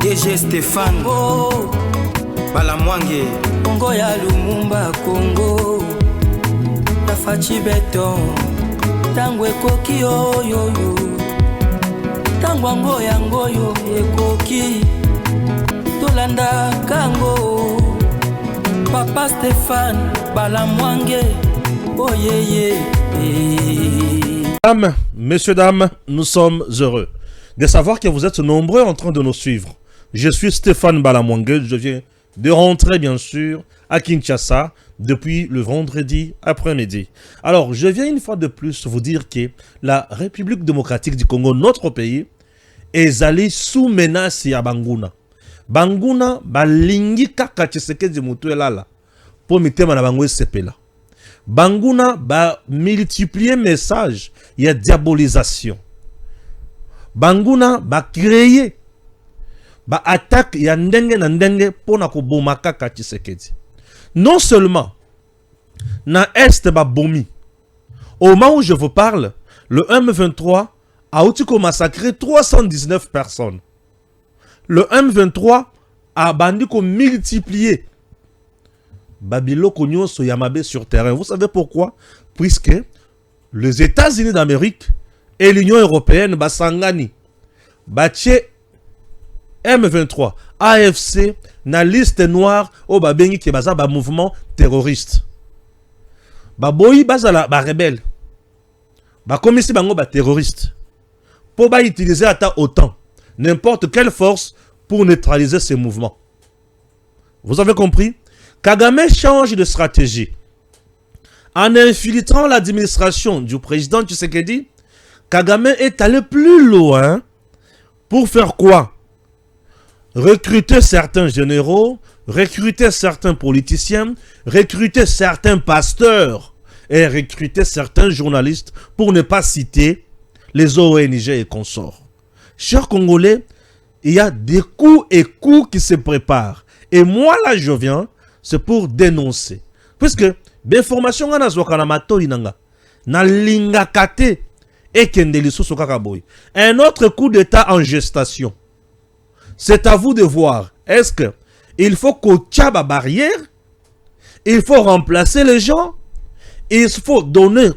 DG Stéphane Balamwange Congo ya Lumumba Congo Tafachi beton Tango ekoki oyo Tango ango yango yo ekoki Tolanda kango Papa Stéphane Balamwange Oh Messieurs, dames, nous sommes heureux de savoir que vous êtes nombreux en train de nous suivre. Je suis Stéphane Balamwange, je viens de rentrer bien sûr à Kinshasa depuis le vendredi après-midi. Alors, je viens une fois de plus vous dire que la République démocratique du Congo, notre pays, est allée sous menace à Banguna. Banguna, balingi kaka Tshisekedi mutuelala, pour mitema na bango sepela. Banguna ba multiplier message, il y a diabolisation. Banguna ba créer ba attaque ya ndenge na ndenge pona ko bomaka ka Tshisekedi. Non seulement na est ba bomi. Au moment où je vous parle, le M23 a outiko massacré 319 personnes. Le M23 a bandi ko multiplier Babilo Konyo Soyamabe sur terrain. Vous savez pourquoi? Puisque les États-Unis d'Amérique et l'Union européenne basangani batche M23 AFC na liste noire au babengi qui baza ba mouvement terroriste. Baboyi bazala ba rebelle. Ba komisi bango ba terroriste. Pour ba utiliser ata autant n'importe quelle force pour neutraliser ces mouvements. Vous avez compris? Kagame change de stratégie. En infiltrant l'administration du président Tshisekedi, Kagame est allé plus loin pour faire quoi? Recruter certains généraux, recruter certains politiciens, recruter certains pasteurs et recruter certains journalistes pour ne pas citer les ONG et consorts. Chers Congolais, il y a des coups et coups qui se préparent. Et moi là je viens, c'est pour dénoncer. Puisque l'information na zwaka mato inanga na linga kate et kendeli sous kakaboy. Un autre coup d'état en gestation. C'est à vous de voir. Est-ce que il faut qu'on tchaba barrière? Il faut remplacer les gens? Il faut donner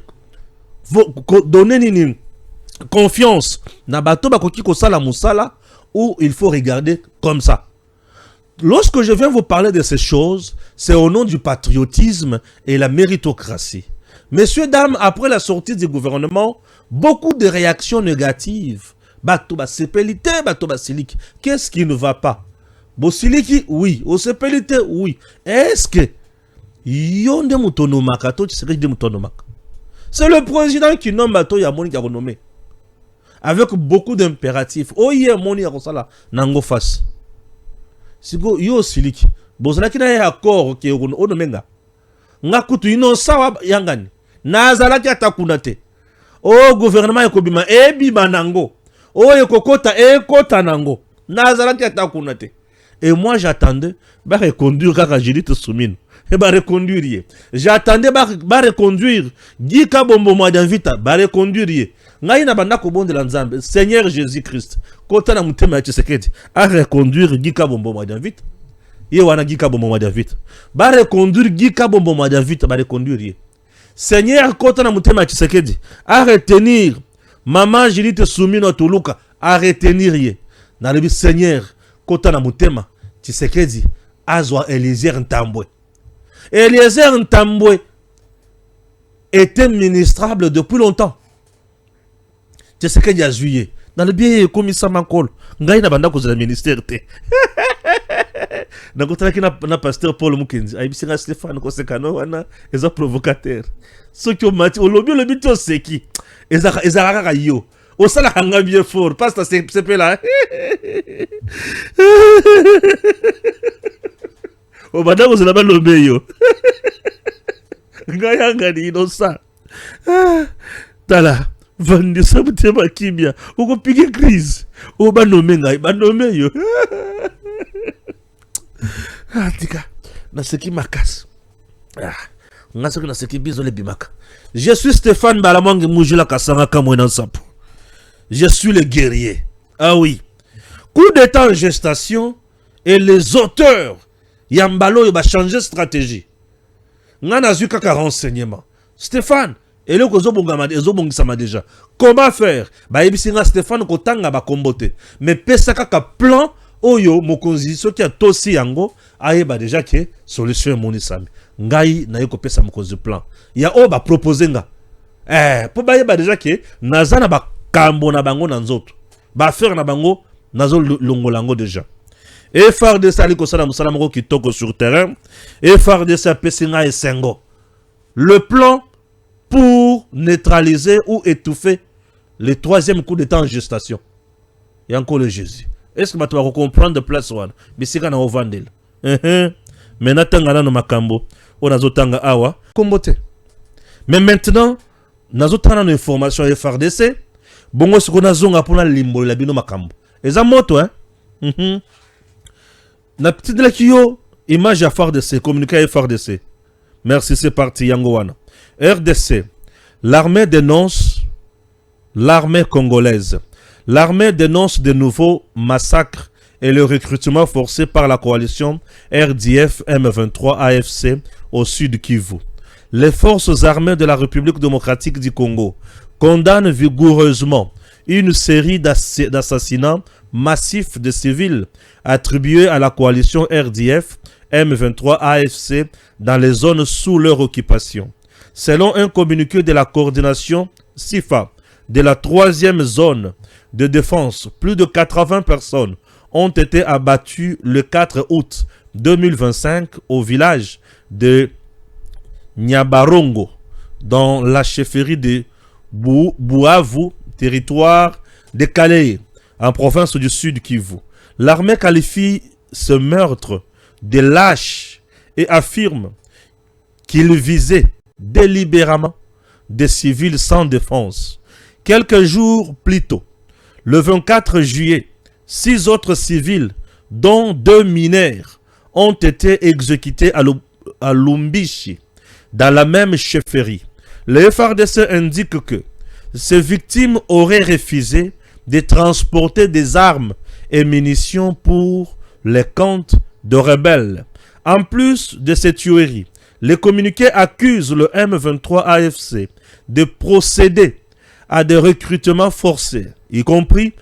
nini confiance na bato bakoki ko sala musala, ou il faut regarder comme ça? Lorsque je viens vous parler de ces choses, c'est au nom du patriotisme et la méritocratie. Messieurs, dames, après la sortie du gouvernement, beaucoup de réactions négatives. Batoba sepelite, batoba silik. Qu'est-ce qui ne va pas? Bosiliki, oui. Au sepelite, oui. Est-ce que yonde mutonomaka, to tshisekedi de mutonomaka? C'est le président qui nomme Bato Yamoni qui a renommé. Avec beaucoup d'impératifs. Oh yeah, moni yakosala nango face. Sigo yo siliki bozala kina ya accord ke ono menga ngakutu ino sawa yangani nazala ki atakuna te o gouvernement ekobima ebima nango o ekokota ekota nango nazala ki atakuna te. Et moi j'attendais ba reconduire kaka Judith Soumine et ba reconduire. J'attendais ba reconduire Gika Bombo Mwadavita ba reconduire. Ngai na banda ko bonde la Nzambe Seigneur Jésus-Christ kota na mutema ya Tshisekedi a reconduire Gika Bombo Mwadavita. Ye wana Gika Bombo Mwadavita ba reconduire Gika Bombo Mwadavita ba reconduire. Seigneur kota na mutema ya Tshisekedi a retenir Maman Judith Soumine Toluka a retenir ye. Na lebi Seigneur kota na mutema Tshisekedi azwa Eliezer Ntambwe. Eliezer Ntambwe était ministrable depuis longtemps. Tshisekedi a juillet. Dans le bien commissaire Makol, ngai na banda ko za ministère te. Na kotala ki na pasteur Paul Mukenzi. Ai bisinga Stéphane ko sekano wana eza provocateur. Ceux qui ont mati au lobby le bito seki. Eza raka yo. Au sala hanga bien fort. Pasteur c'est là. Au banda ko za ba lobby yo. Ngai hanga ni no sa. Tala. Vandi sabute bakimia uko pige crise o banome ngai banome yo tika na seki makas ngasa na seki bizole bimaka. Je suis Stéphane Balamwange Mujula Kasanga Kamwena Sapo. Je suis le guerrier. Ah oui, coup d'état en gestation et les auteurs Yambalo va changer stratégie. Ngana zu kaka renseignement. Stéphane, et le kozo bongama déjà. Comment faire? Ba ebisinga Stéphane kotanga ba kombote. Mais pesa kaka plan oyo mokonzi soki a tosi yango ayeba déjà que solution monisami. Ngai na yeko pesa mokonzi plan. Ya o ba proposer nga. Po ba yeba déjà que nazana ba kambo na bango na nzoto. Ba faire na bango nazo longolango déjà. Et FARDC ali kosala musala moko kitoko sur terrain. Et FARDC pesinga esengo. Le plan pour neutraliser ou étouffer le troisième coup d'état en gestation. Et encore le Jésus. Est-ce que tu vas comprendre de place one? Mais c'est quand on va vendre. Mais natanga no makambo. On a zotanga awa. Kombote. Mais maintenant, nazotana no information et FARDC. Bongo ce qu'on a zonga pour la limbo la bino makambo. Et ça moto hein. Na petite la kio image à FARDC communiqué à FARDC. Merci, c'est parti Yangowana. RDC. L'armée dénonce l'armée congolaise. L'armée dénonce de nouveaux massacres et le recrutement forcé par la coalition RDF M23 AFC au sud Kivu. Les forces armées de la République démocratique du Congo condamnent vigoureusement une série d'assassinats massifs de civils attribués à la coalition RDF M23 AFC dans les zones sous leur occupation. Selon un communiqué de la coordination SIFA de la 3e zone de défense, plus de 80 personnes ont été abattues le 4 août 2025 au village de Nyabarongo, dans la chefferie de Buavu, territoire de Calais, en province du Sud Kivu. L'armée qualifie ce meurtre de lâche et affirme qu'il visait délibérément des civils sans défense. Quelques jours plus tôt, le 24 juillet, 6 autres civils, dont 2 mineurs, ont été exécutés à Lumbishi, dans la même chefferie. Le FARDC indique que ces victimes auraient refusé de transporter des armes et munitions pour les comptes de rebelles. En plus de ces tueries, les communiqués accusent le M23 AFC de procéder à des recrutements forcés, y compris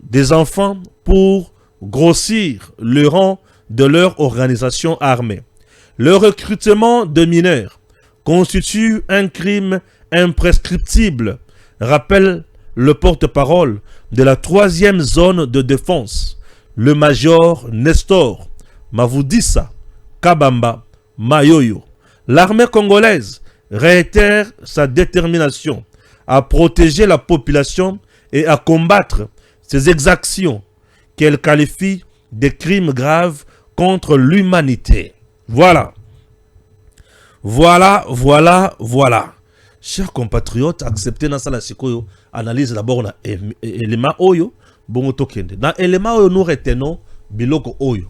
des enfants, pour grossir le rang de leur organisation armée. Le recrutement de mineurs constitue un crime imprescriptible, rappelle le porte-parole de la 3e zone de défense, le major Nestor Mavudissa Kabamba Mayoyo. L'armée congolaise réitère sa détermination à protéger la population et à combattre ces exactions qu'elle qualifie de crimes graves contre l'humanité. Voilà. Chers compatriotes, acceptez dans la sikoyo, analyse d'abord na élément oyo, bongo tokende. Dans élément oyo, nous retenons biloko oyo.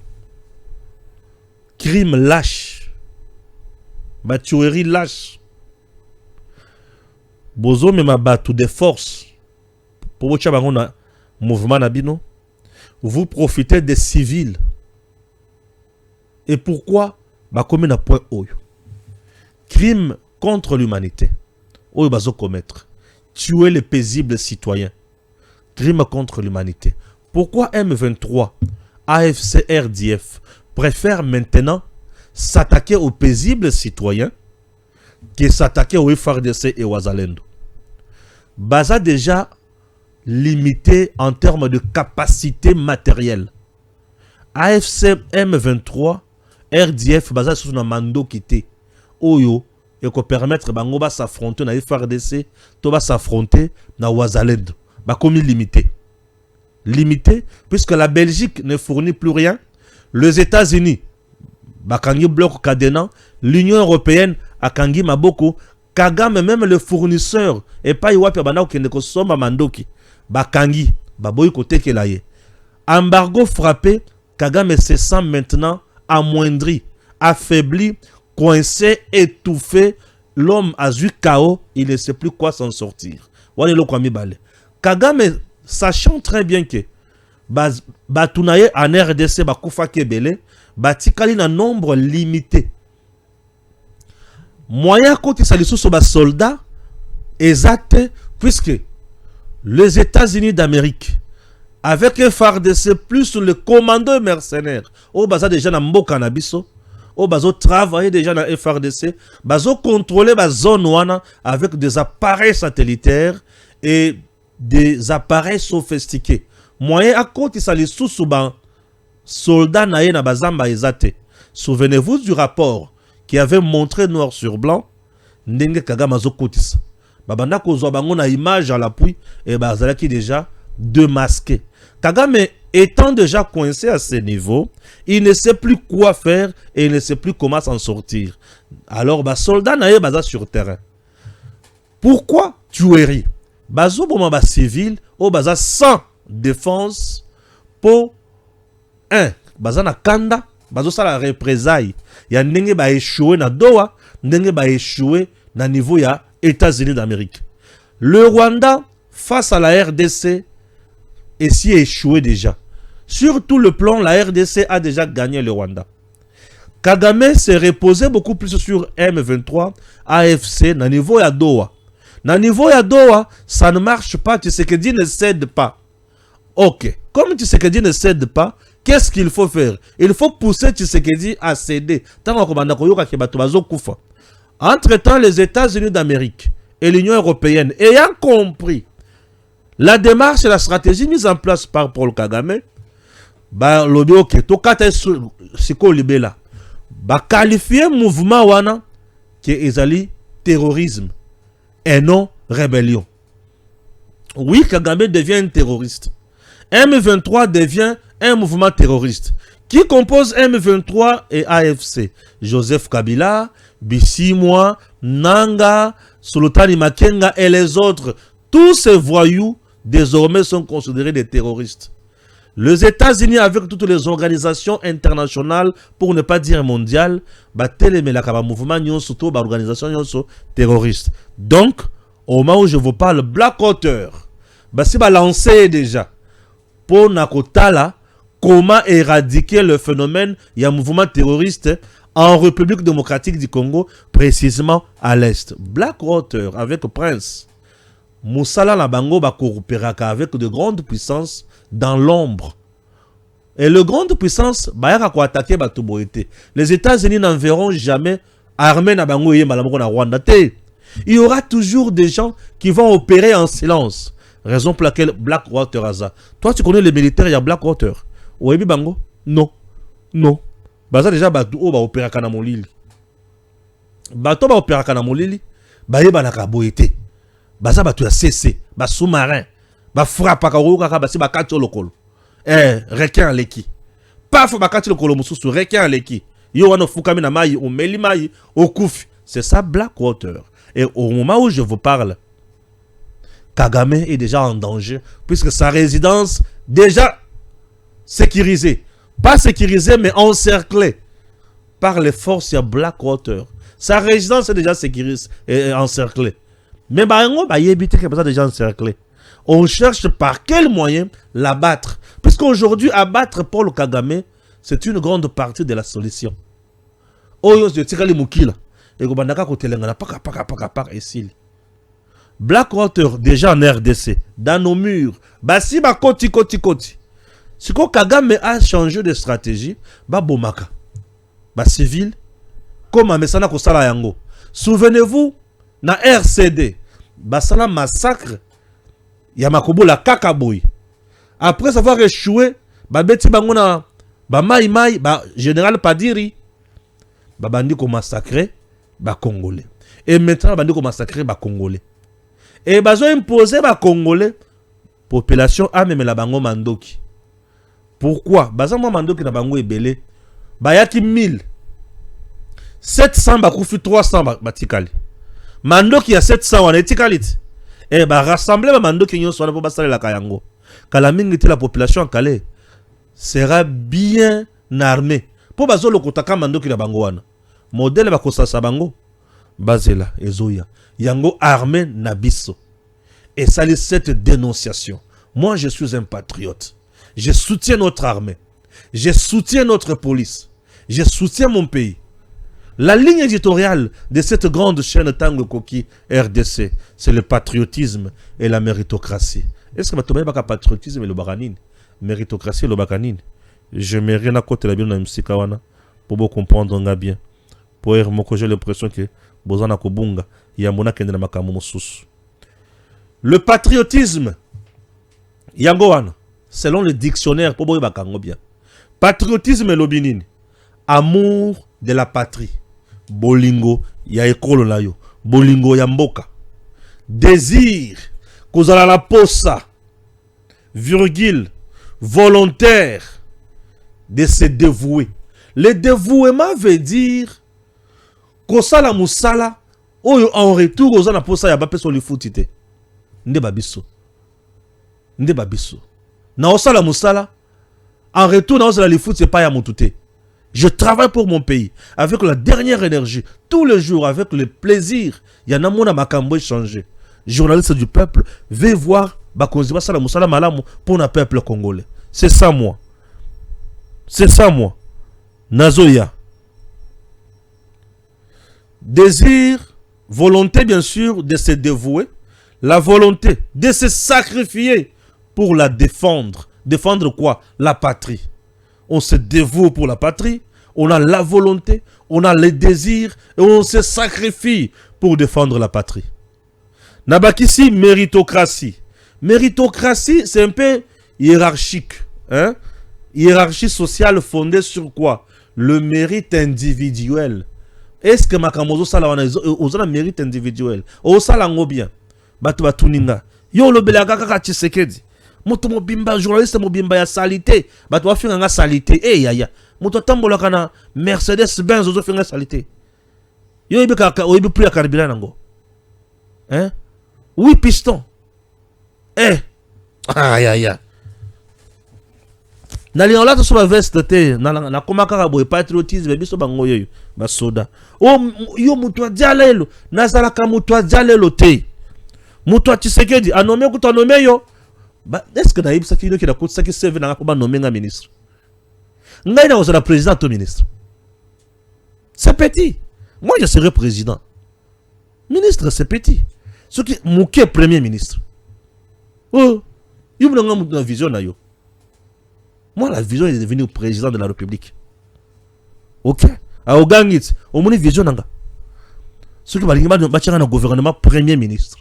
Crime lâche. Tuerie lâche. Bozo me mabatu de force. Pour votre chabangona mouvement nabino. Vous profitez des civils. Et pourquoi? Comme na point oyo. Crime contre l'humanité. Oyo bazo commettre. Tuer les paisibles citoyens. Crime contre l'humanité. Pourquoi M23, AFC, RDF préfèrent maintenant s'attaquer aux paisibles citoyens que s'attaquer aux FARDC et aux Azalendo? Baza déjà limité en termes de capacité matérielle. AFC M23, RDF, baza sous un mando quitté. Oyo, et qu'on permettre bango ba s'affronter na FARDC, to ba s'affronter na Wazalendo. Ba comme limité. Limité, puisque la Belgique ne fournit plus rien. Les États-Unis, bakangi bloc cadenant, l'Union européenne a kangi maboko, Kagame même le fournisseur et pas iwapi banao kende ko somba mandoki, bakangi, baboy côté kelaye. Embargo frappé, Kagame se sent maintenant amoindri, affaibli, coincé, étouffé. L'homme a eu chaos, il ne sait plus quoi s'en sortir. Voilà le Kwami Bale. Kagame, sachant très bien que batunaye en RDC bakufa kebele batikali na nombre limité. Moyen côté salisuso ba soldats exact puisque les États-Unis d'Amérique avec un FARDC plus le commando mercenaire au baza déjà na mboka na biso au bazo travailler déjà dans FARDC bazo contrôler ba zone wana avec des appareils satellitaires et des appareils sophistiqués. Moyen à côté salisuso ba soldats na ye na bazamba ezate. Souvenez-vous du rapport qui avait montré noir sur blanc ndenge Kagame azokotisa babanda kozwa bango na image à l'appui et bazalaki déjà démasqué. Kagame étant déjà coincé à ce niveau, il ne sait plus quoi faire et il ne sait plus comment s'en sortir. Alors soldat na ye baza sur terrain. Pourquoi tuerie? Bazo boma ba civil o baza sans défense pour un baza na kanda bazo sala représailles ya ndenge ba échoué na Doha ndenge ba échoué na niveau ya États-Unis d'Amérique. Le Rwanda face à la RDC et s'y échoué déjà. Sur tout le plan, la RDC a déjà gagné le Rwanda. Kagame s'est reposé beaucoup plus sur M23, AFC, na niveau ya Doha. Na niveau ya Doha, ça ne marche pas, Tshisekedi ne cède pas. Ok, comme Tshisekedi ne cède pas, qu'est-ce qu'il faut faire? Il faut pousser Tshisekedi à céder. Entre-temps, les États-Unis d'Amérique et l'Union européenne, ayant compris la démarche et la stratégie mise en place par Paul Kagame, qualifier mouvement wana qui est terrorisme et non rébellion. Oui, Kagame devient un terroriste. M23 devient un mouvement terroriste. Qui compose M23 et AFC? Joseph Kabila, Bissimwa, Nanga, Sultani Makenga et les autres. Tous ces voyous désormais sont considérés des terroristes. Les États-Unis, avec toutes les organisations internationales, pour ne pas dire mondiales, mouvement surtout organisation terroriste. Donc, au moment où je vous parle, Blackwater, si lancé déjà pour Nakotala, comment éradiquer le phénomène, il y a un mouvement terroriste en République démocratique du Congo, précisément à l'est. Blackwater avec Prince. Moussala Nabango va coopérer avec de grandes puissances dans l'ombre. Et les grandes puissances va attaquer Batuboité. Les États-Unis n'enverront jamais armée Nabango et Malamongo na Rwanda. Il y aura toujours des gens qui vont opérer en silence. Raison pour laquelle Blackwater a ça. Toi, tu connais les militaires, il y a Blackwater. Oui, Bango? Non. Non. Baza déjà Batou va opérer à Molili. Batou va opérer à Molili. Baye Banakaboité. Baza Batou a cessé. Bas sous-marin. Bas frappe à Karouka, Basi Bakatio Lokolo. Requin Leki. Paf Bakatio Lokolo Moussou, Requin Leki. Yo wano Fukami na Maï, ou Meli Maï, au Koufi. C'est ça Blackwater. Et au moment où je vous parle, Kagame est déjà en danger, puisque sa résidence déjà sécurisée. Pas sécurisée, mais encerclée par les forces de Blackwater. Sa résidence est déjà sécurisée et encerclée. Mais déjà encerclée. On cherche par quel moyen l'abattre. Puisqu'aujourd'hui, abattre Paul Kagame, c'est une grande partie de la solution. Blackwater, déjà en RDC, dans nos murs, basi ba koti. Si Kagame a changé de stratégie, ba bomaka, ba civil, comme Amesana Kosala Yango. Souvenez-vous, na RCD, ba sala massacre, Yamakobo la Kakaboy. Après avoir échoué, ba beti bangona, ba Maï, ba général Padiri, ba bandi ko massacrer, ba Congolais. Et maintenant, bandi ko massacrer, ba Congolais. Et bazo imposé ba Congolais, population a même la bango mandoki. Pourquoi? Baza mo mandoki na bango ebele. Bayaki 1000. 700 bakufi 300 batikali. Mandoki ya 700 wana etikali. Et ba rassembler ba mandoki nyonso wana po basala la kayango. Kala mingi te la population en Calais sera bien armée. Po bazo lokotaka mandoki na bango wana. Modèle ba kosasa bango. Bazela ezoya. Yango armé Nabiso. Et ça cette dénonciation. Moi, je suis un patriote. Je soutiens notre armée. Je soutiens notre police. Je soutiens mon pays. La ligne éditoriale de cette grande chaîne Tango Koki RDC, c'est le patriotisme et la méritocratie. Est-ce que tu as le patriotisme et le baranine? Méritocratie et le baranine. Je mets rien à côté de la Bible pour vous comprendre bien. Pour j'ai l'impression que Bozana Kobunga, Yamona Kendra Makamomo Sous. Le patriotisme, Yangoan, selon le dictionnaire, pour vous bien. Patriotisme et l'obinine. Amour de la patrie. Bolingo, ya ekolo na yo. Bolingo ya mboka. Désir, kozala la posa. Virgule, volontaire de se dévouer. Le dévouement veut dire kosala musala oyo en retour kozala posa ya bapeso li futite. Nde babiso. Nde babiso. Na osala musala en retour na osala li futite c'est pas ya mutute. Je travaille pour mon pays avec la dernière énergie, tous les jours, avec le plaisir. Il y en a mon amakambo changé. Journaliste du peuple, vais voir Bakonziba Sala Moussala Malamu pour le peuple congolais. C'est ça moi. C'est ça moi. Nazoya. Désir, volonté bien sûr de se dévouer, la volonté de se sacrifier pour la défendre. Défendre quoi? La patrie. On se dévoue pour la patrie, on a la volonté, on a les désirs et on se sacrifie pour défendre la patrie. Nabakisi, méritocratie. Méritocratie, c'est un peu hiérarchique. Hein? Hiérarchie sociale fondée sur quoi? Le mérite individuel. Est-ce que Makamozo Salawana a un mérite individuel? O Salango bien. Batu Batuninga. Yo lo belagaka Tshisekedi. Moto mobimba journaliste mobimba ya salité bato wa finga nga salité yaya moto tambola kana Mercedes Benz ozo finga salité yo ibeka oyibi plus ya carburant nango hein 8 pistons ya na liola to so ba veste te na komaka ka boy patriotisme biso bango yoyo ba soda yo moto adjalelo na sala ka moto adjalelo te moto Tshisekedi anome ko to anome yo. Est-ce que Naïb Sakino qui a coûté ça qui servait dans la nommé un ministre? Ngaïna was la président au ministre. C'est petit. Moi je serai président. Ministre c'est petit. Ce qui mouké premier ministre. Oh, il me donne une vision na yo. Moi la vision est devenu président de la République. OK. A Ogangit, au moins vision nanga. Ce qui va l'image de bâtir un gouvernement premier ministre.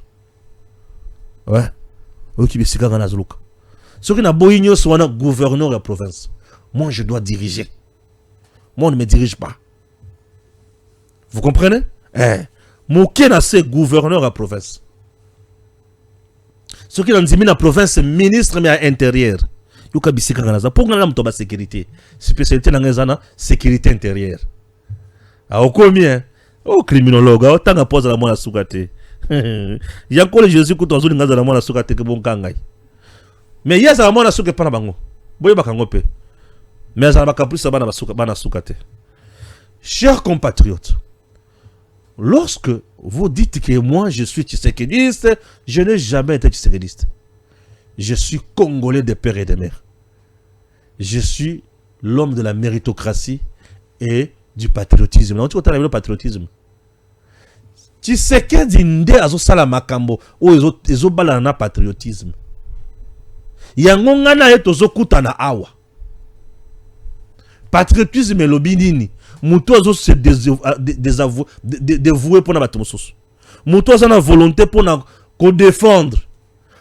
Ouais. Ce qui n'a pas ignoré soit un gouverneur de la province. Moi, je dois diriger. Moi, on ne me dirige pas. Vous comprenez? Mon c'est gouverneur de la province. Ce qui dans la province, c'est ministre mais à l'intérieur. Pour que la sécurité. Spécialité dans la sécurité intérieure. Ah, combien? Oh, criminologue, autant de pose la moine à soukate. Il y a encore Jésus qui t'en la moine à soukate que bon kangai. Mais il y a la moine à soukate pas na bango. Boye bakangope. Mais ça va plus ça bana soukate. Chers compatriotes, lorsque vous dites que moi je suis tshisekediste, je n'ai jamais été tshisekediste. Je suis congolais de père et de mère. Je suis l'homme de la méritocratie et du patriotisme. On dit qu'on a le patriotisme. Tshisekedi nde azo sala makambo o ezo bala na patriotisme. Yango ngana ye tozo kutana awa. Patriotisme lobi nini? Muto azo se dévouer pour na bato mosusu. Muto azo na volonté pour na ko défendre.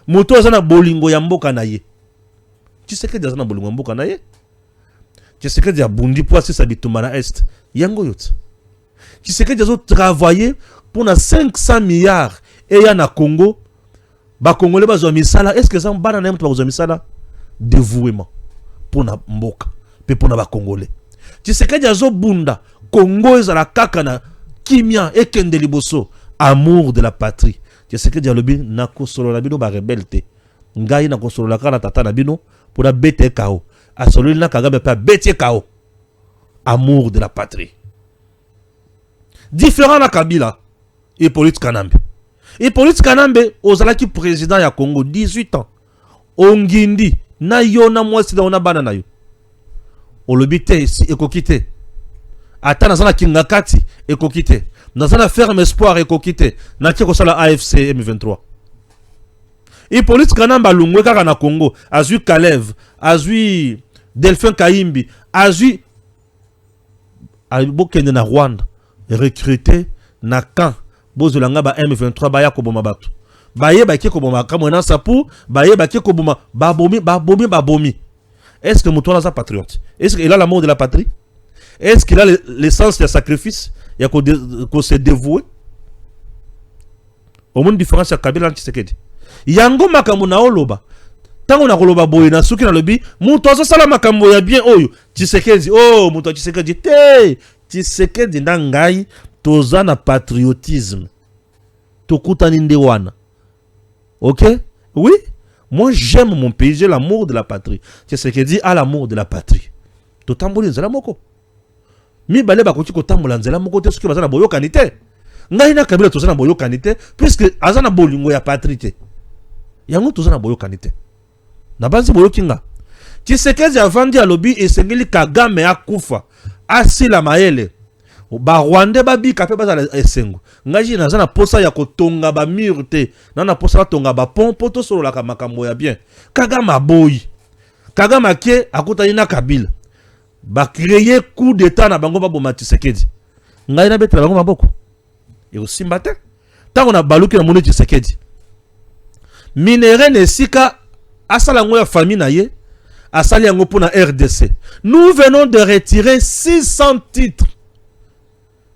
Muto azo na bolingo ya mboka na ye. Tshisekedi azo na bolingo ya mboka na ye. Tshisekedi a bundi pour asisa bitumba na est. Yango yote. Tshisekedi azo travailler pour na 500 milliards et ya na Congo. Ba Congolais bazwa misala. Est-ce que ça bana na mtu bazwa misala? Dévouement pour na mboka. Pe pour na ba Congolais. Tshisekedi azo bunda. Congo ezala kaka na kimia ekende liboso. Amour de la patrie. Tshisekedi alobi na kosolo na bino ba rebelle. Ngai na kosolo la kana tata na bino pour na bete kao. Asolo na Kagame pa bete kao. Amour de la patrie. Différent na Kabila et Hippolyte Kanambe. Hippolyte Kanambe ozalaki président ya Congo 18 ans. Ongindi na yo na mwasi na bana na yo olobite si ekokite ata nazana kingakati ekokite nazana ferme espoir ekokite na tiko sala AFC M23 Hippolyte Kanamba Lungwe kaka na Congo azui Kalev azui Delphin Kaimbi azui bokende na Rwanda recruter na camp bozolanga ba M23 baya koboma batu baye ba kiko boma kamona sapu baye ba kiko boma babomi. Est-ce que Moutoua est un patriote? Est-ce qu'il a l'amour de la patrie? Est-ce qu'il a l'essence du sacrifice? Il y a qu'on se dévouer? Au monde différence à Kabila Tshisekedi. Yango makambo na oloba. Tango na koloba boye na suki na lobi, Moutoua za sala makambo ya bien oyo. Tshisekedi, oh Moutoua Tshisekedi te. Tshisekedi na ngai toza na patriotisme. Tokutani nde wana. OK? Oui? Moi, j'aime mon pays, j'ai l'amour de la patrie. C'est ce qui dit à l'amour de la patrie. To tamboli nzela moko. Mi bale ba koti ko tambola nzela moko te soki bazana boyo kanite. Ngai na Kabila tozana boyo kanite puisque azana bolingo ya patrie te. Yango tozana boyo kanite. Na banzi boyo kinga. Tshisekedi avandi alobi esengeli Kagame akufa. Asila maele. Ba Rwanda ba bi kapé bazala esengo. Ngaji nazana posa ya kotonga ba mur te. Nana posa tonga ba pont poto solo la makambo ya bien. Kagame boy. Kagame ke akuta ina Kabila. Ba créer coup d'état na bango ba boma Tshisekedi. Ngai na betela bango maboko. E osimba te. Tango na baluki na moni Tshisekedi. Minere nesika asala ngo ya famille na ye. Asali yango pour na RDC. Nous venons de retirer 600 titres.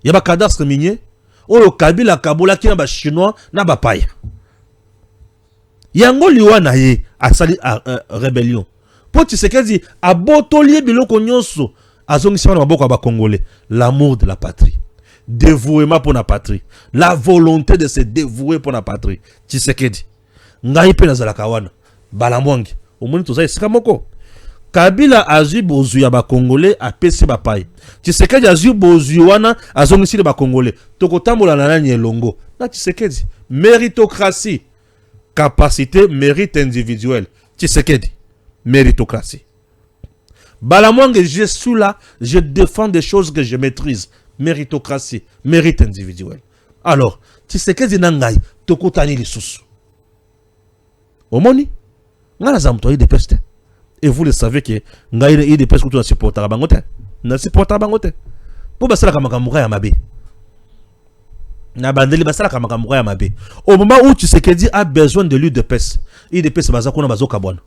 Il y a un cadastre minier. Oyo Kabila Kabola ki na ba chinois na ba paya. Yango liwa na ye asali rébellion. Po Tshisekedi abotoli biloko nyonso azongisi na maboko ba congolais. L'amour de la patrie. Dévouement pour la patrie. La volonté de se dévouer pour la patrie. Tshisekedi. Ngai pe nazala kawana. Balamwangi. Omoni toza esika moko. Kabila azui bozu ya ba congolais a pesi ba paye. Tshisekedi azui bozu wana azongisi ba congolais. Toko tambola na nani elongo. Na Tshisekedi méritocratie, capacité, mérite individuel. Tshisekedi méritocratie. Balamwange je suis là, je défends des choses que je maîtrise. Méritocratie, mérite individuel. Alors, Tshisekedi nangai toko tani lisusu. Omoni ngana zamtoyi de peste. Et vous le savez que il des personnes qui supportent la bangote. Ne supportent la bangote. Pour basala kamakamuka ya mabe. Na bandeli basala kamakamuka ya mabe. Au moment où Tshisekedi a besoin de lui de peste, il de peste bazako na bazoka bwana.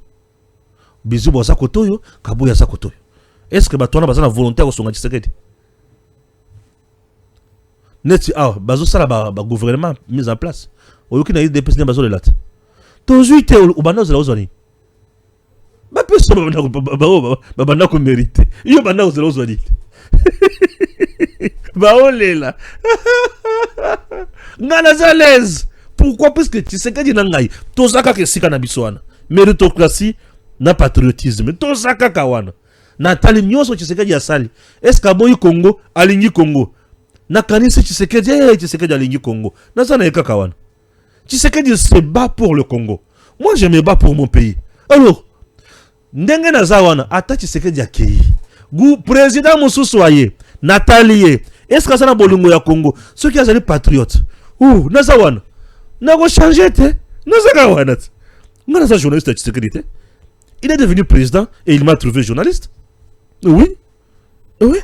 Bizu boza kotoyo, kabuya za kotoyo. Est-ce que batona bazana volontaire au songa Tshisekedi? Neti bazo sala ba gouvernement mis en place. Oyoki na il de peste ne bazo le lat. Tozuite au banoz la ozoni. Ba pesa bana ko mérité. Yo bana ozelo ozoni. Ba olela. Ngana za l'aise. Pourquoi? Parce que Tshisekedi na ngai tozaka ke sika na biswana. Méritocratie na patriotisme. Tozaka kawana. Na tali nyonso Tshisekedi asali. Est-ce que boyi Congo alingi Congo? Na kanisi Tshisekedi alingi Congo. Na sana eka kawana. Tshisekedi se bat pour le Congo. Moi je me bats pour mon pays. Alors ndenge na zawana ata Tshisekedi akei. Gu président mususu aye Nathalie. Est-ce que ça na bolingo ya Congo? Ceux qui azali patriote. Ou na zawana. Na go changer te. Na zaka wana. Ngana za journaliste Tshisekedi te. Il est devenu président et il m'a trouvé journaliste. Oui. Oui.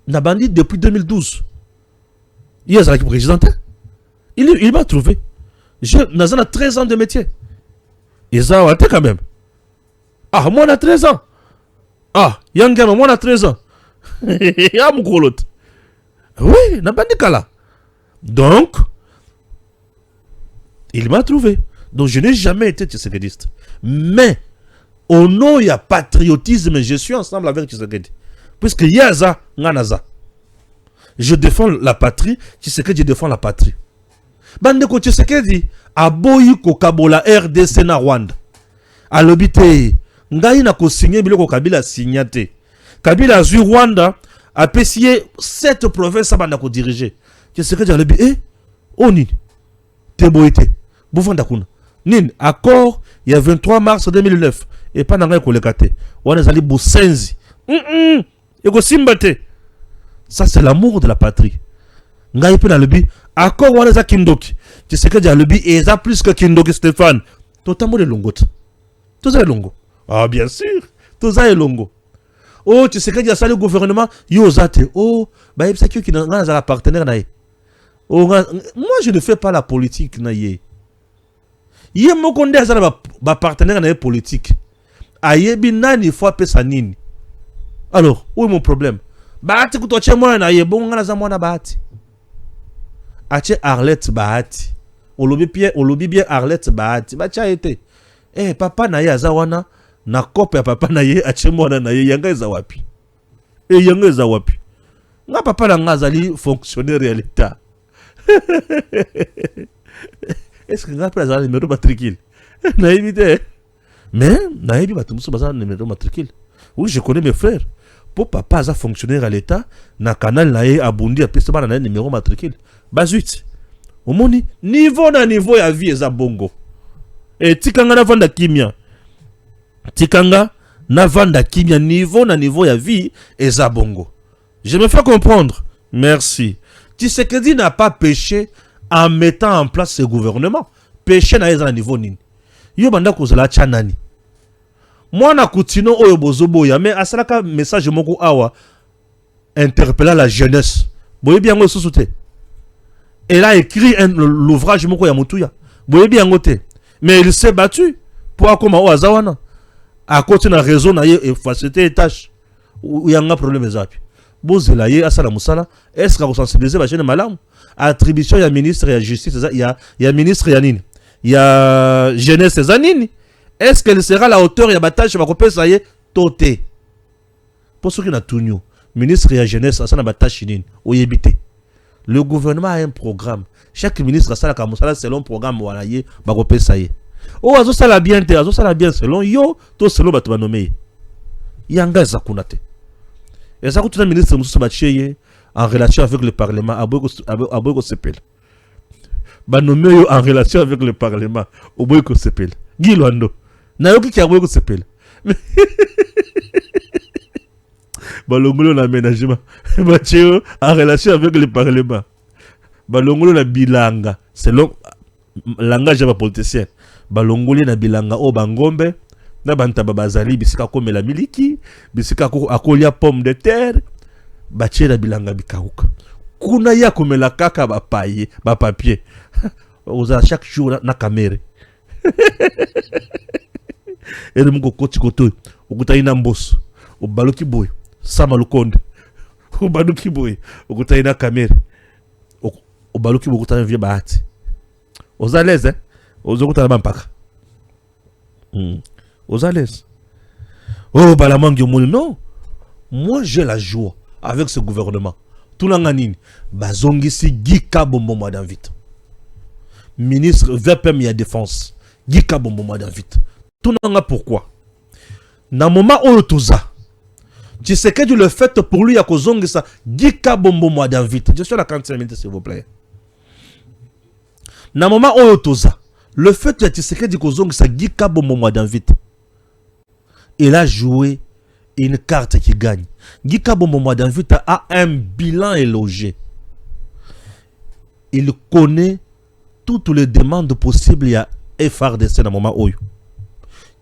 Na bandit depuis 2012. Il est président. Il m'a trouvé. Je n'ai 13 ans de métier. Et ça, ouais, quand même. Ah, moi, on a 13 ans. Ah, Yangama, moi, on a 13 ans. Ah, mon gros lot. Oui, n'a pas de cas là. Donc, il m'a trouvé. Donc, je n'ai jamais été Tshisekidiste. Mais, au nom, il y a patriotisme. Je suis ensemble avec Tshisekedi. Puisque Yaza, Nganaza. Je défends la patrie. Tshisekedi défend la patrie. Bande ko Tshisekedi aboyi ko kabola RDC na Rwanda. Alobite ngai na ko signer biloko Kabila signate. Kabila azui Rwanda a pesié 7 provinces banda ko diriger. Tshisekedi alobi oni te boyete. Buvanda kuna. Nin, accord, il y a 23 mars 2009. Et pas dans le kolekate. On est allé boussenzi. Et go simbate. Ça, c'est l'amour de la patrie. Ngaï pe dans le bi. Accord, on est à Kindoki. Tu sais que j'ai le bi et ça plus que Kindoki Stéphane. Totalement de longo. Tout ça est longo. Ah, bien sûr. Tout ça est longo. Oh, tu sais que j'ai ça le gouvernement. Yo, zate. Oh, bah, il y a qui n'a pas partenaire. Oh, moi, je ne fais pas la politique. Il y a mon partenaire politique. Aïe, binani, faut appeler ça nini. Alors, où est mon problème? Bahati kutoche moi na ye bon ngana za mwana bahati. Ache Arlette Bahati. Olobi bien Arlette Bahati. Ba cha été. Eh papa na ye azawana na kope ya papa na ye ache mwana na ye yanga eza wapi? Yanga eza wapi? Nga papa na nga azali fonctionnaire ya l'État. Est-ce que nga papa azali numéro matricule? Na évité. Mais na ébi batumuso bazali numéro matricule. Oui, je connais mes frères. Pour papa a fonctionnaire à l'État, na canal na ye abundi a piste na numéro matricule. Bazuit. Au moni niveau na niveau ya vie eza bongo. Et tikanga na vanda kimia. Tikanga na vanda kimia niveau na niveau ya vie eza bongo. Je me fais comprendre. Merci. Tshisekedi n'a pas péché en mettant en place ce gouvernement. Péché na eza na niveau nini. Yo banda kozala chanani. Moi, na kutino oyo bozobo ya, mais asalaka message moko awa interpellant la jeunesse. Boye bien ngo sosoute. Elle a écrit l'ouvrage moko ya mutuya. Boye bien ngote. Mais il s'est battu pour akoma o azawana. À côté na raison na ye et faciliter tâche. Ou yanga problème zapi. Bozela ye asala musala, est-ce que sensibiliser ba jeune malamu? Attribution ya ministre ya justice ya ministre ya nini? Ya jeunesse za nini? Est-ce qu'elle sera à la hauteur de la bataille chez Bakopé Saye Toté? Pour ceux qui n'ont tout nous, ministre de la jeunesse, ça n'a pas tâché au yébité. Le gouvernement a un programme. Chaque ministre a ça selon le programme où il y a Bakopé Saye. Oh, azo ça la bien, selon yo, tout selon Batouba nommé. Yanga Zakunate. Et ça coûte un ministre Moussa Bacheye en relation avec le Parlement à Boyko Sepel. Ba nommé yo en relation avec le Parlement au Boyko Sepel. Guy Luando. Nayoki qui a beaucoup s'appelle. Balongolo l'aménagement. Mathieu en relation avec le Parlement. Balongolo la bilanga. Selon langage de politicien. Balongolo na bilanga o bangombe. Na bantaba bazali bisika ko mela miliki. Bisika ko akolia pomme de terre. Bache na bilanga bikauka. Kuna ya komela kaka ba paye, ba papier. Oza chaque jour na caméra. Et le moko koti koto okutai na mboso obaloki boy sama lukonde obaloki boy okutai na kamera obaloki bokutai via bahati ozaleze ozokuta na mpaka ozaleze oh balamangi omoni non moi j'ai la joie avec ce gouvernement tout la nganini bazongisi Gika Bombo moi vite ministre VPM ya défense Gika Bombo moi vite. Tout n'a pourquoi. Dans le moment où tu as, tu sais que tu le fais pour lui à cause de ça. Gika Bombo moi vite. Je suis à la 45 minutes s'il vous plaît. Dans le moment où tu as, le fait que tu sais que tu cause de ça. Gika Bombo moi vite. Il a joué une carte qui gagne. Gika Bombo moi vite a un bilan élogé. Il connaît toutes les demandes possibles. Il y a FRDC dans le moment où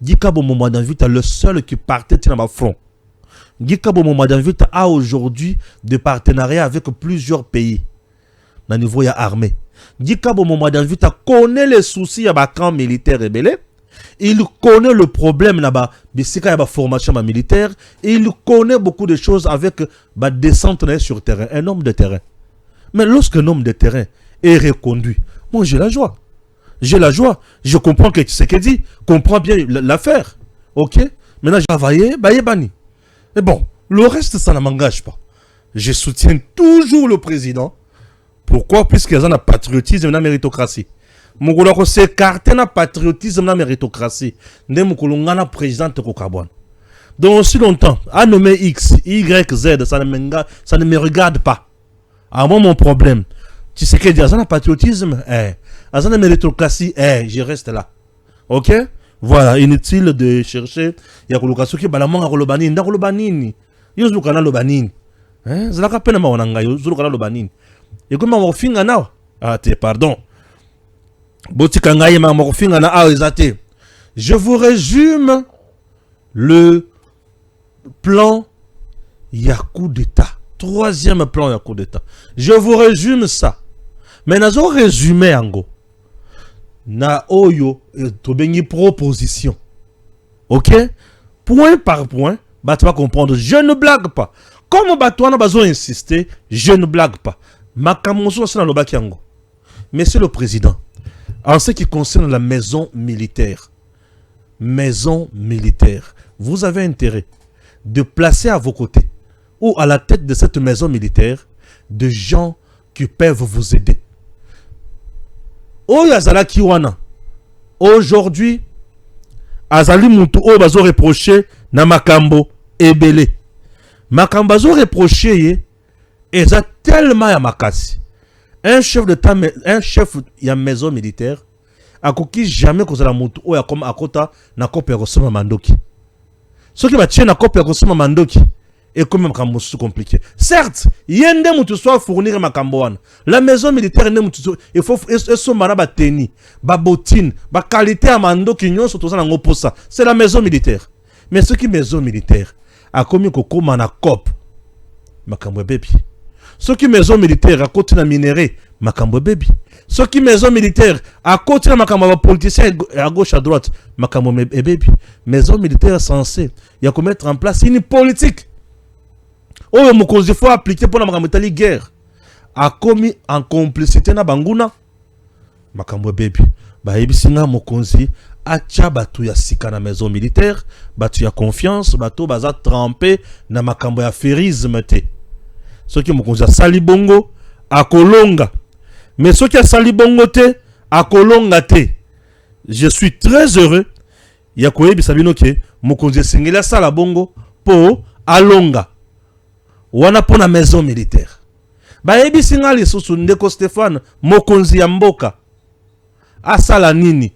Gika Bombo Mwadavita, le seul qui partait dans ma front. Gika Bombo Mwadavita a aujourd'hui des partenariats avec plusieurs pays. Dans le niveau de l'armée. Gika Bombo Mwadavita connaît les soucis à camp militaire rebelle. Il connaît le problème là-bas. Bisika y formation militaire. Et il connaît beaucoup de choses avec la descente sur terrain. Un homme de terrain. Mais lorsqu'un homme de terrain est reconduit, moi j'ai la joie. J'ai la joie. Je comprends que ce qu'il dit. Comprends bien l'affaire. Ok? Maintenant, j'ai travaillé. Bani. Mais bon, le reste, ça ne m'engage pas. Je soutiens toujours le président. Pourquoi? Puisqu'il y a un patriotisme et une méritocratie. Mon gouvernement s'écarte un patriotisme et une méritocratie. Nous avons un président de Kokabouane. Donc, aussi longtemps, à nommer X, Y, Z, ça ne me regarde pas. À moi, mon problème. Tu sais qu'il y a un patriotisme, dans une méritocratie, je reste là. Ok? Voilà, inutile de chercher. Il y a colocation qui balamanga kolobanini, nda kolobanini. Yo zukana lobanini. Hein? Zalaka pena ma wananga yo zukana lobanini. Et comment on finga na? Ah, pardon. Botika ngaye ma finga na ah ezate. Je vous résume le plan ya coup d'état. Troisième plan ya coup d'état. Je vous résume ça. Mais nazo résumé ango. Na oyo tobengi proposition. Ok? Point par point, bah tu vas comprendre. Je ne blague pas. Comme Batouana Bazo insisté, je ne blague pas. Makamoso c'est dans le bakiango. Monsieur le Président, en ce qui concerne la maison militaire, vous avez intérêt de placer à vos côtés ou à la tête de cette maison militaire de gens qui peuvent vous aider. Oh yazala kiwana. Aujourd'hui, azali muntu o bazo reprocher na makambo ebele. Makambo bazo reprocher ye eza tellement ya makasi. Un chef ya maison militaire akoki jamais kozala muntu o ya comme akota na kope ya kosoma mandoki. Soki ba tient na kope ya kosoma mandoki et comme makambo sous compliqué. Certes, yende mutu soit fournir makambo wana. La maison militaire ne mutu il faut eso mara ba teni, ba botine, ba qualité à mandoki nyonso to na ngoposa. C'est la maison militaire. Mais ce qui maison militaire a commis kokoma na cop makambo bebi. Ce qui maison militaire a côté na minerai makambo bebi. Ce qui maison militaire à côté na makambo ba politicien à gauche à droite makambo bebi. Maison militaire censée il y a qu'on mettre en place une politique. Oh, il faut appliquer pour la guerre. A commis en complicité na banguna. Makambo baby. Ba ebisinga mokonzi acha batu ya sika na maison militaire, batu ya confiance, batu baza trempé na makambo ya férisme te. Soki mokonzi sali bongo akolonga. Mais soki sali bongo te akolonga te. Je suis très heureux ya koyebisa bino ke mokonzi singela sala bongo po alonga. Wana pona maison militaire. Ba ebi singali susu ndeko Stéphane mokonzi ya mboka. Asala nini?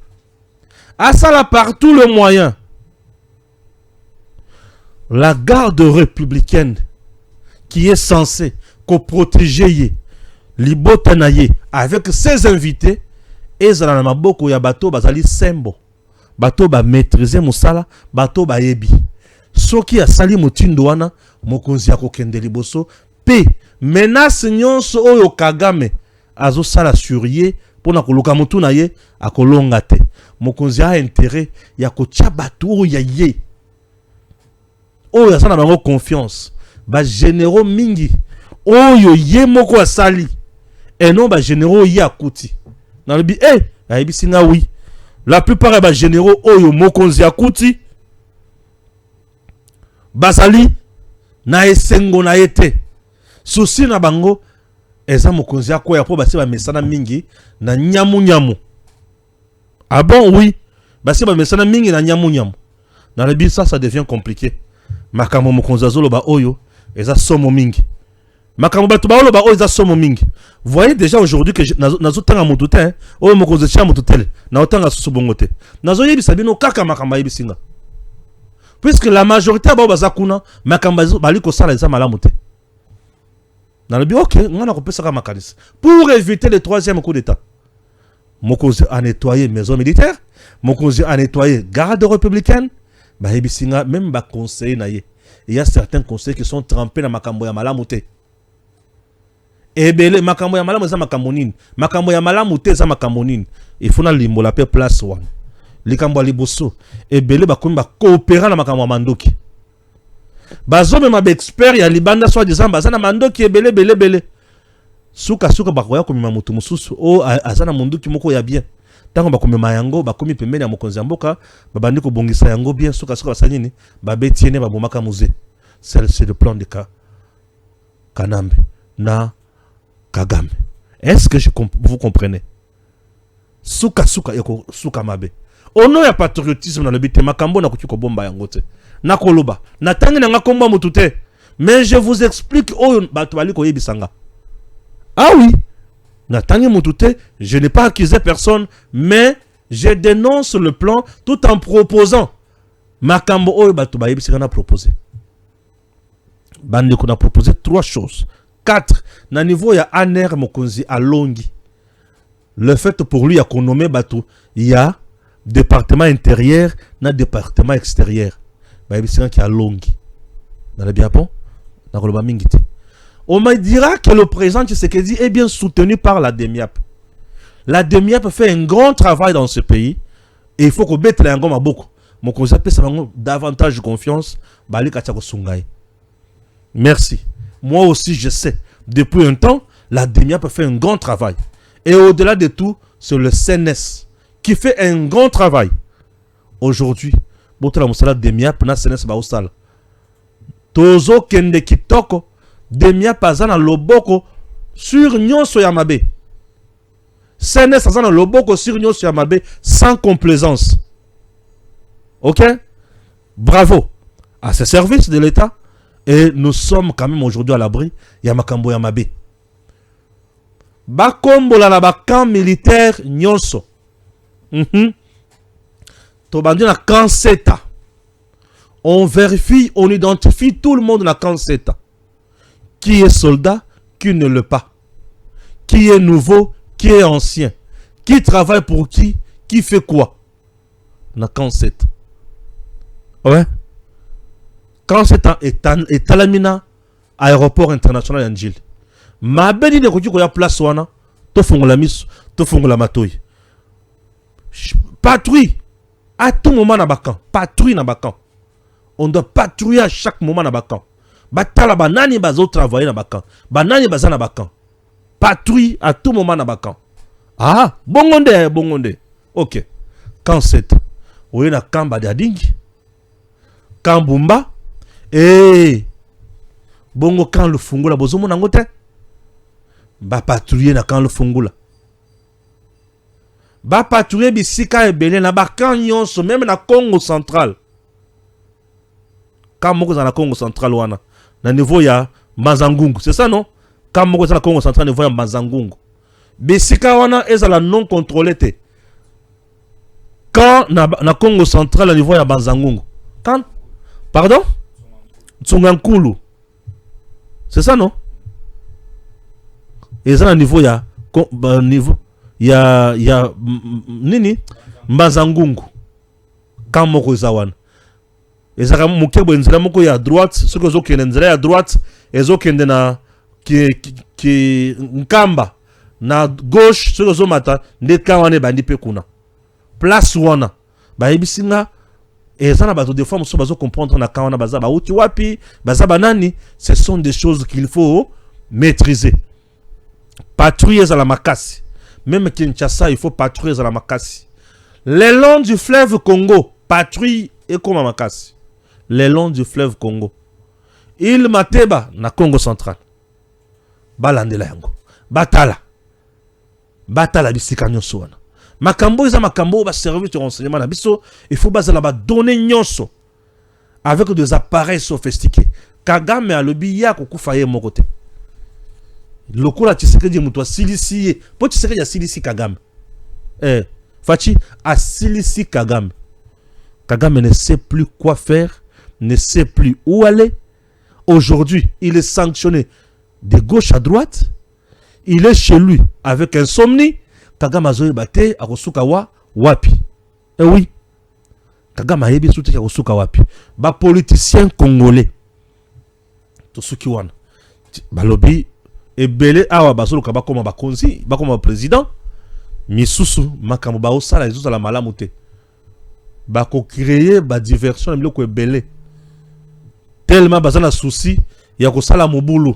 Asala par tous les moyens. La garde républicaine qui est censée protéger Libotanaye avec ses invités ezala na maboko ya bato bazali sembo. Bato ba maîtriser musala, bato ba yebi. Soki asali mutindo wana mokonzi akokende liboso pe menace nyonso oyo Kagame azo sala sur ye pona koluka mutu na ye akolonga te. Mokonzi a intérêt ya kotia bato ya ye oyo asana bango confiance ba généraux mingi oyo ye moko asali et non ba généraux ye akuti na lobi ayebi singa oui la plupart ba généraux oyo mokonzi akuti basali na esengo na ete souci na bango eza mokonzi akoya po basi ba mesana mingi na nyamu. Ah bon oui, basi ba mesana mingi na nyamu. Na lebi ça devient compliqué. Makambo mokonzi azoloba oyo eza somo mingi. Makambo batu ba oloba oyo eza somo mingi. Vous voyez déjà aujourd'hui que nazo tanga mutu te, oyo mokonzi cha mutu tele, na otanga susu bongo te. Nazo yebisa bino kaka makambo yebisinga. Puisque la majorité ba bazakuna makambo bali ko sala eza malamu te. Na lebi OK, ngana ko pesa ka makanisi. Pour éviter le troisième coup d'état. Mokonzi a nettoyé maison militaire, Mokonzi a nettoyé garde républicaine, ba yebisinga même ba conseiller na ye. Il y a certains conseillers qui sont trempés dans makambo ya malamu te. Ebele makambo ya malamu za makambo nini? Makambo ya malamu te za makambo nini? Il faut na limbo la paix place one. Likambo liboso ebele bakomi ba coopérer na makambo ya mandoki. Bazome ma expert ya libanda soit disant bazana mandoki ebele. Suka bakoya komima mutu mususu o azana munduki moko ya bien. Tango bakomema yango bakomi pembeni ya mokonzi ya mboka babandi ko bongisa yango bien suka basanini babetiene babomaka muze. C'est le plan de Kanambe na Kagame. Est-ce que vous comprenez? Suka yako suka mabe. Ono ya patriotisme na le bite makambo na kuki ko bomba yango te. Na koloba. Na tangi na ngakomba mutu te. Mais je vous explique oyo batu bali ko yebisanga. Ah oui. Na tangi mutu te, je n'ai pas accusé personne, mais Je dénonce le plan tout en proposant. Makambo oyo bato ba yebisi kana proposé. Bande qu'on a proposé 3 choses. 4. Na niveau ya Aner Mokonzi à Longi. Le fait pour lui à qu'on nomme bato, il y a département intérieur, na département extérieur. Ba yebisi kana qui à Longi. Dans le Japon, na koloba mingiti. On me dira que le président Tshisekedi est bien soutenu par la DEMIAP. La DEMIAP fait un grand travail dans ce pays et il faut qu'on mette les ngoma beaucoup. Mon conseil peut savoir davantage de confiance. Merci. Moi aussi, je sais. Depuis un temps, la DEMIAP fait un grand travail. Et au-delà de tout, c'est le CNS qui fait un grand travail. Aujourd'hui, la DEMIAP na CNS baosala. Tozo kende kitoko DEMIAP azana loboko sur nyonso ya mabe. CNS azana loboko sur nyonso ya mabe sans complaisance. Ok? Bravo à ces services de l'État. Et nous sommes quand même aujourd'hui à l'abri. Yamakambo Yamabe. Bakombo la bakan militaire nyonso. Tobandi na Kanseta. On vérifie, on identifie tout le monde na Kanseta. Qui est soldat, qui ne l'est pas. Qui est nouveau, qui est ancien. Qui travaille pour qui fait quoi. Na Kanseta. Ouais. Quand c'est est Talamina, aéroport international Angil. Ma belle ne koki koya place wana, to fongola miso, to fongola matoi. Patrouille à tout moment na bakan, patrouille na bakan. On doit patrouiller à chaque moment na bakan. Batala banani bazo travailler na bakan, banani baza na bakan. Patrouille à tout moment na bakan. Ah, bongonde. OK. Quand c'est oye na kamba dadingi. Kambumba bongo quand le fungula bozomo nangote ba patrouiller na quand le fungula ba patrouiller bisika ebele na ba kan nyonso même na Congo central quand moko za na Congo central wana na niveau ya Mazangungu c'est ça non quand moko za na Congo central niveau ya Mazangungu bisika wana ezala non contrôlé te quand na Congo central na niveau ya Mazangungu quand pardon? Tsungankulu. C'est ça, non? Et ça, à niveau, nini? Mbazangungu. Quand moko zawan. Et ça, mukebo nzela moko ya droite, ce que zo kende nzela ya droite, et zo kende na ki nkamba na gauche, ce que zo mata, ndeka wane bandi pe kuna. Place wana. Ba ebisinga. Et ça, des fois, on doit comprendre ce sont des choses qu'il faut maîtriser. Patrouiller à la Makassi. Même Kinshasa, il faut patrouiller à la Makassi. Le long du fleuve Congo, patrouille et comme à Makassi. Le long du fleuve Congo. Il Mateba, na Congo central. Balandela yango. Batala. Batala bisikanyo soana. Makambo isa makambo ba service de renseignement na biso il faut baza la ba donner nyonso avec des appareils sophistiqués. Kagame a lobi ya kokufa ye moko te. Lokola Tshisekedi muto silisi po Tshisekedi ya silisi Kagame. Fachi a silisi Kagame. Kagame ne sait plus quoi faire, ne sait plus où aller. Aujourd'hui, il est sanctionné de gauche à droite. Il est chez lui avec insomnie. Kagame azoye bate akosuka wapi. Eh oui. Kagame ayebi soute akosuka wapi. Ba politicien congolais. To suki wana. Balobi ebele awa bazoluka bakoma bakonzi, bakoma président. Misusu makambo ba osala ezo la malamu te. Bako créer ba diversion na biloko ebele. Tellement bazana souci ya kosala mobulu.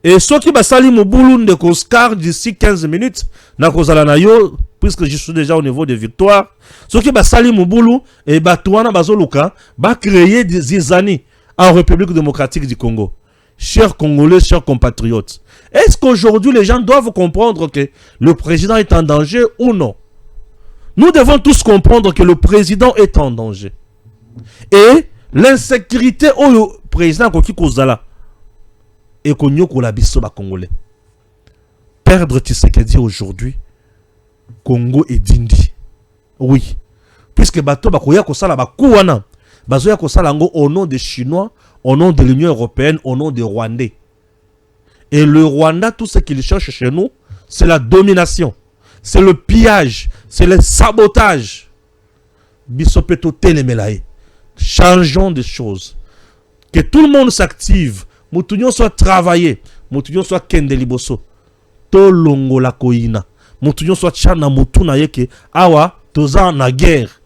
Et ceux qui basali mobulu de Oscar d'ici 15 minutes, na kozala na yo, puisque je suis déjà au niveau de victoire. Ceux qui basali mobulu et batouana bazoluka, ba créer des années en République démocratique du Congo. Chers Congolais, chers compatriotes, est-ce qu'aujourd'hui les gens doivent comprendre que le président est en danger ou non? Nous devons tous comprendre que le président est en danger. Et l'insécurité au président Koki Kozala. Et qu'on y a biso ba Congolais. Perdre Tshisekedi aujourd'hui, Congo est dindi. Oui. Puisque bato bakoya kosala bakuwana. Bazoya kosala ngo au nom des Chinois, au nom de l'Union européenne, au nom des Rwandais. Et le Rwanda, tout ce qu'il cherche chez nous, c'est la domination. C'est le pillage. C'est le sabotage. Bisopeto telemelae. Changeons des choses. Que tout le monde s'active. Moutounion soit travaillé. Moutounion soit kende liboso. To longo la koina. Moutounion soit chana moutuna yeke. Awa, toza na guerre.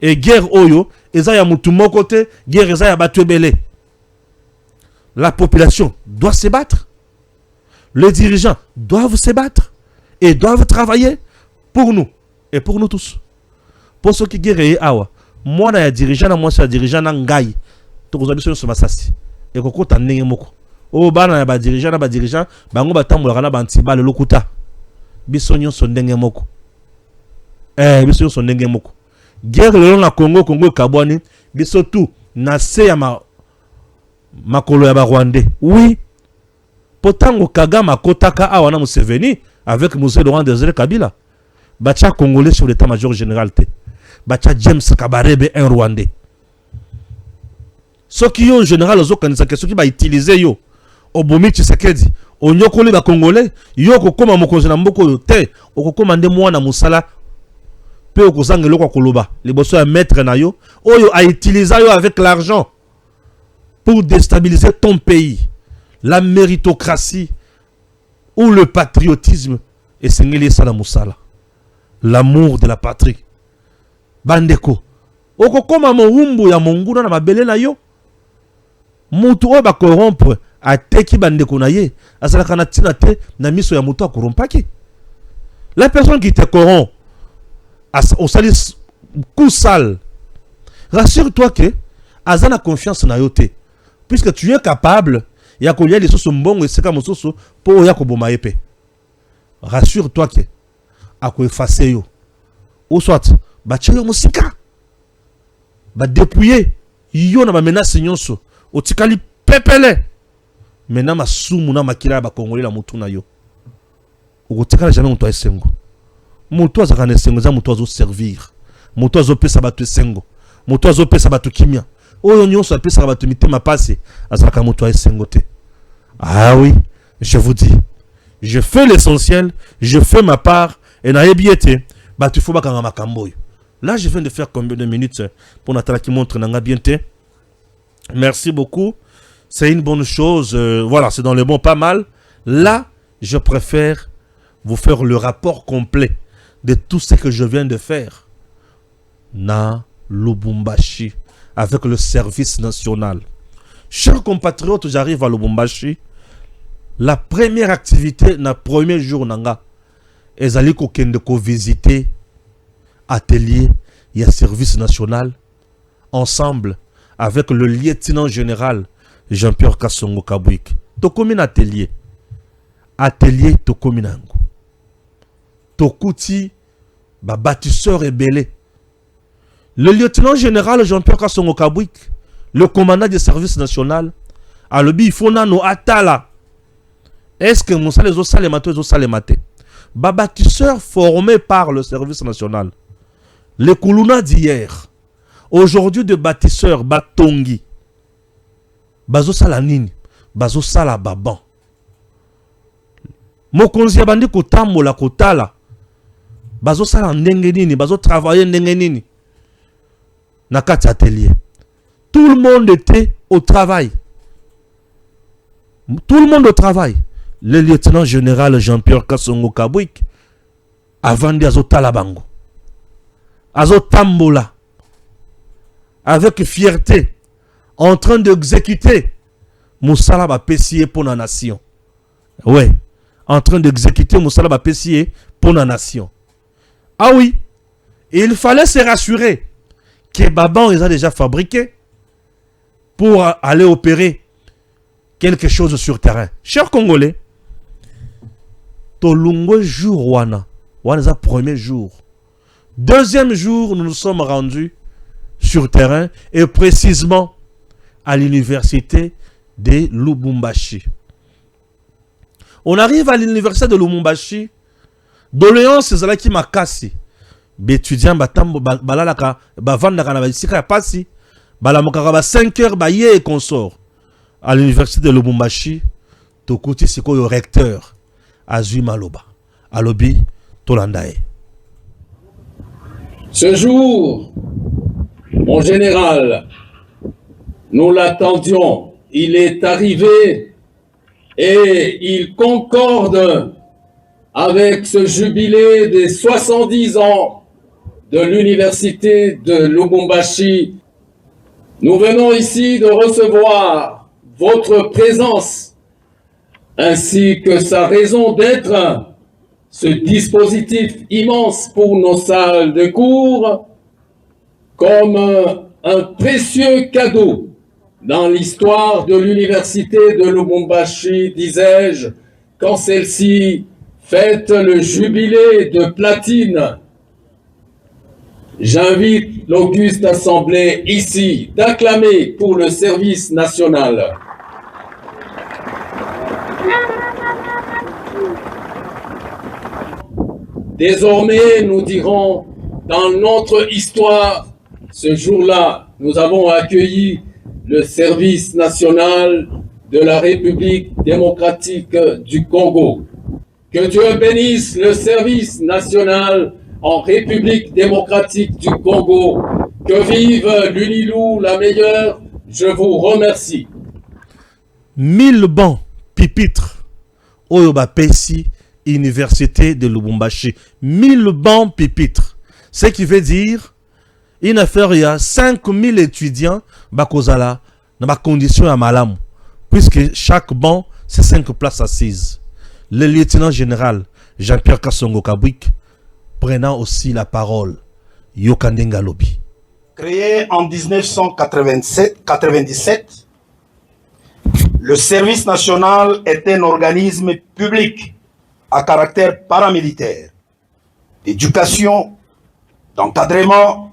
Et guerre oyo, eza ya moutou mokote, guerre eza ya batu ebele. La population doit se battre. Les dirigeants doivent se battre. Et doivent travailler pour nous. Et pour nous tous. Pour ceux qui guerre awa. Moi, na ya dirigeant, moi, c'est dirigeant na ngai. Toko zabiso sur masasi. Et koko ta ndenge moko. O bana ya ba dirigeant, bango batambola kana bantiba le lokuta. Biso nyonso ndenge moko. Biso nyonso ndenge moko. Guerre le long na Congo kabwani, biso tout na se ya makolo ya ba Rwandais. Oui. Potango Kagame kotaka awa na Museveni avec Moussé Laurent Désiré Kabila. Bacha congolais sur l'état-major général te. Bacha James Kabarebe un Rwandais. Ce qui ont en général aux autres ce qui va utiliser yo Obomi Tshisekedi onyokoli ba congolais yo kokoma mokonzi na mboko te okokoma nde mwana musala pe okozanga lokwa koloba liboso ya maître na yo oyo a utiliser yo avec l'argent pour déstabiliser ton pays. La méritocratie ou le patriotisme et sengeli sala musala. L'amour de la patrie. Bandeko okokoma mohumbu ya monguna na mabele na yo. Mutu oyo ba corrompre ateki bandeko na ye azalaka na tina te na miso ya mutu akorompaki. La personne qui te corrompt au salis coup sale, rassure-toi que azana confiance na yo te, puisque tu es capable ya kolia les soso mbongo eseka mososo po ya koboma epe. Rassure-toi que ako effacer yo ou soit ba tchelo musika ba dépouiller yo na ba menace nyonso otikali pepele mena masumu na makila ba congolais la mutu na yo okotikala jamais mutu esengo mutu azakana esengo za mutu azo servir mutu azo pesa batu esengo mutu azo pesa batu kimia oyo nyonso apesa batu mitema pase azalaka mutu esengo te. Ah oui, je vous dis, je fais l'essentiel, je fais ma part et na yebiete batu faut bakanga makamboyo. Là je viens de faire combien de minutes pour Nathalie qui montre nanga bien te. Merci beaucoup. C'est une bonne chose. Voilà, c'est dans le bon pas mal. Là, je préfère vous faire le rapport complet de tout ce que je viens de faire. Na Lubumbashi, avec le service national. Chers compatriotes, j'arrive à Lubumbashi. La première activité, na premier jour, nanga, ezali kokende ko visiter atelier, il y a service national, ensemble, avec le lieutenant général Jean-Pierre Kassongo Kabwik. Tokomin atelier. Atelier Tokominango. Tokuti, ba bâtisseur ébélé. Le lieutenant général Jean-Pierre Kassongo Kabwik, le commandant du service national, a le bi no atala. Est-ce que Moussa les Salemate, ba bâtisseur formé par le service national. Les Koulouna d'hier. Aujourd'hui, de bâtisseurs, Batongi, Bazo Salanini, Bazo Sala Baban. Mokonzi Abandi Kotambo la Kotala, Bazo Sala Ndengenini, Bazo travailler Ndengenini. Nakati atelier. Tout le monde était au travail. Tout le monde au travail. Le lieutenant général Jean-Pierre Kassongo Kabwik, avant de Azotala Bango. Azotambola. Avec fierté, en train d'exécuter Moussala Bapessier pour la nation. Ouais, en train d'exécuter Moussala Bapessier pour la nation. Ah oui, il fallait se rassurer que Baban les a déjà fabriqués pour aller opérer quelque chose sur terrain. Chers Congolais, Tolungo jour wana premier jour. Deuxième jour, nous nous sommes rendus sur terrain et précisément à l'université de Lubumbashi. On arrive à l'université de Lubumbashi. Doléance Zalaki Makasi. Bétudiant batambo balalaka bavandaka na basika ya pasi balamokaka ba 5 heures ba ye consort à l'université de Lubumbashi tokuti sikoyo recteur azui maloba alobi tolandae. Ce jour, mon général, nous l'attendions, il est arrivé et il concorde avec ce jubilé des 70 ans de l'université de Lubumbashi. Nous venons ici de recevoir votre présence ainsi que sa raison d'être, ce dispositif immense pour nos salles de cours, comme un précieux cadeau dans l'histoire de l'université de Lubumbashi, disais-je, quand celle-ci fête le jubilé de platine. J'invite l'auguste assemblée ici d'acclamer pour le service national. Désormais, nous dirons, dans notre histoire, ce jour-là, nous avons accueilli le service national de la République démocratique du Congo. Que Dieu bénisse le service national en République démocratique du Congo. Que vive l'UNILU, la meilleure. Je vous remercie. 1000 bancs, pupitres, Oyoba Pessi, Université de Lubumbashi. 1000 bancs, pupitres. Ce qui veut dire, une affaire, il y a 5000 étudiants, Bakozala, dans ma condition à Malam, puisque chaque banc, c'est 5 places assises. Le lieutenant général Jean-Pierre Kassongo Kabwik prenant aussi la parole. Yokandenga Lobi. Créé en 1997, le service national est un organisme public à caractère paramilitaire, d'éducation, d'encadrement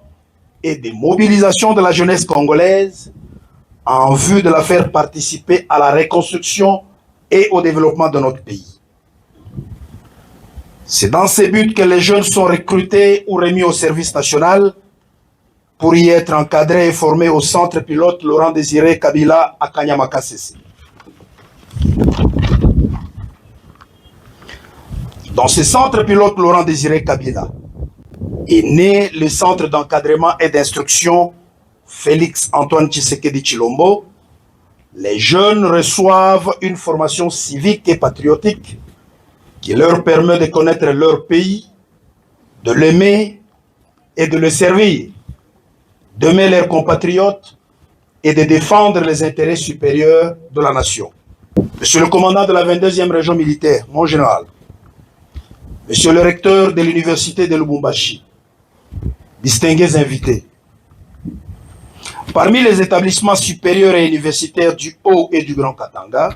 et de mobilisation de la jeunesse congolaise en vue de la faire participer à la reconstruction et au développement de notre pays. C'est dans ces buts que les jeunes sont recrutés ou remis au service national pour y être encadrés et formés au centre pilote Laurent Désiré Kabila à Kanyama-Kasese. Dans ce centre pilote Laurent Désiré Kabila est né le centre d'encadrement et d'instruction Félix Antoine Tshisekedi Tshilombo. Les jeunes reçoivent une formation civique et patriotique qui leur permet de connaître leur pays, de l'aimer et de le servir, d'aimer leurs compatriotes et de défendre les intérêts supérieurs de la nation. Monsieur le commandant de la 22e région militaire, mon général, monsieur le recteur de l'université de Lubumbashi, distingués invités, parmi les établissements supérieurs et universitaires du Haut et du Grand Katanga,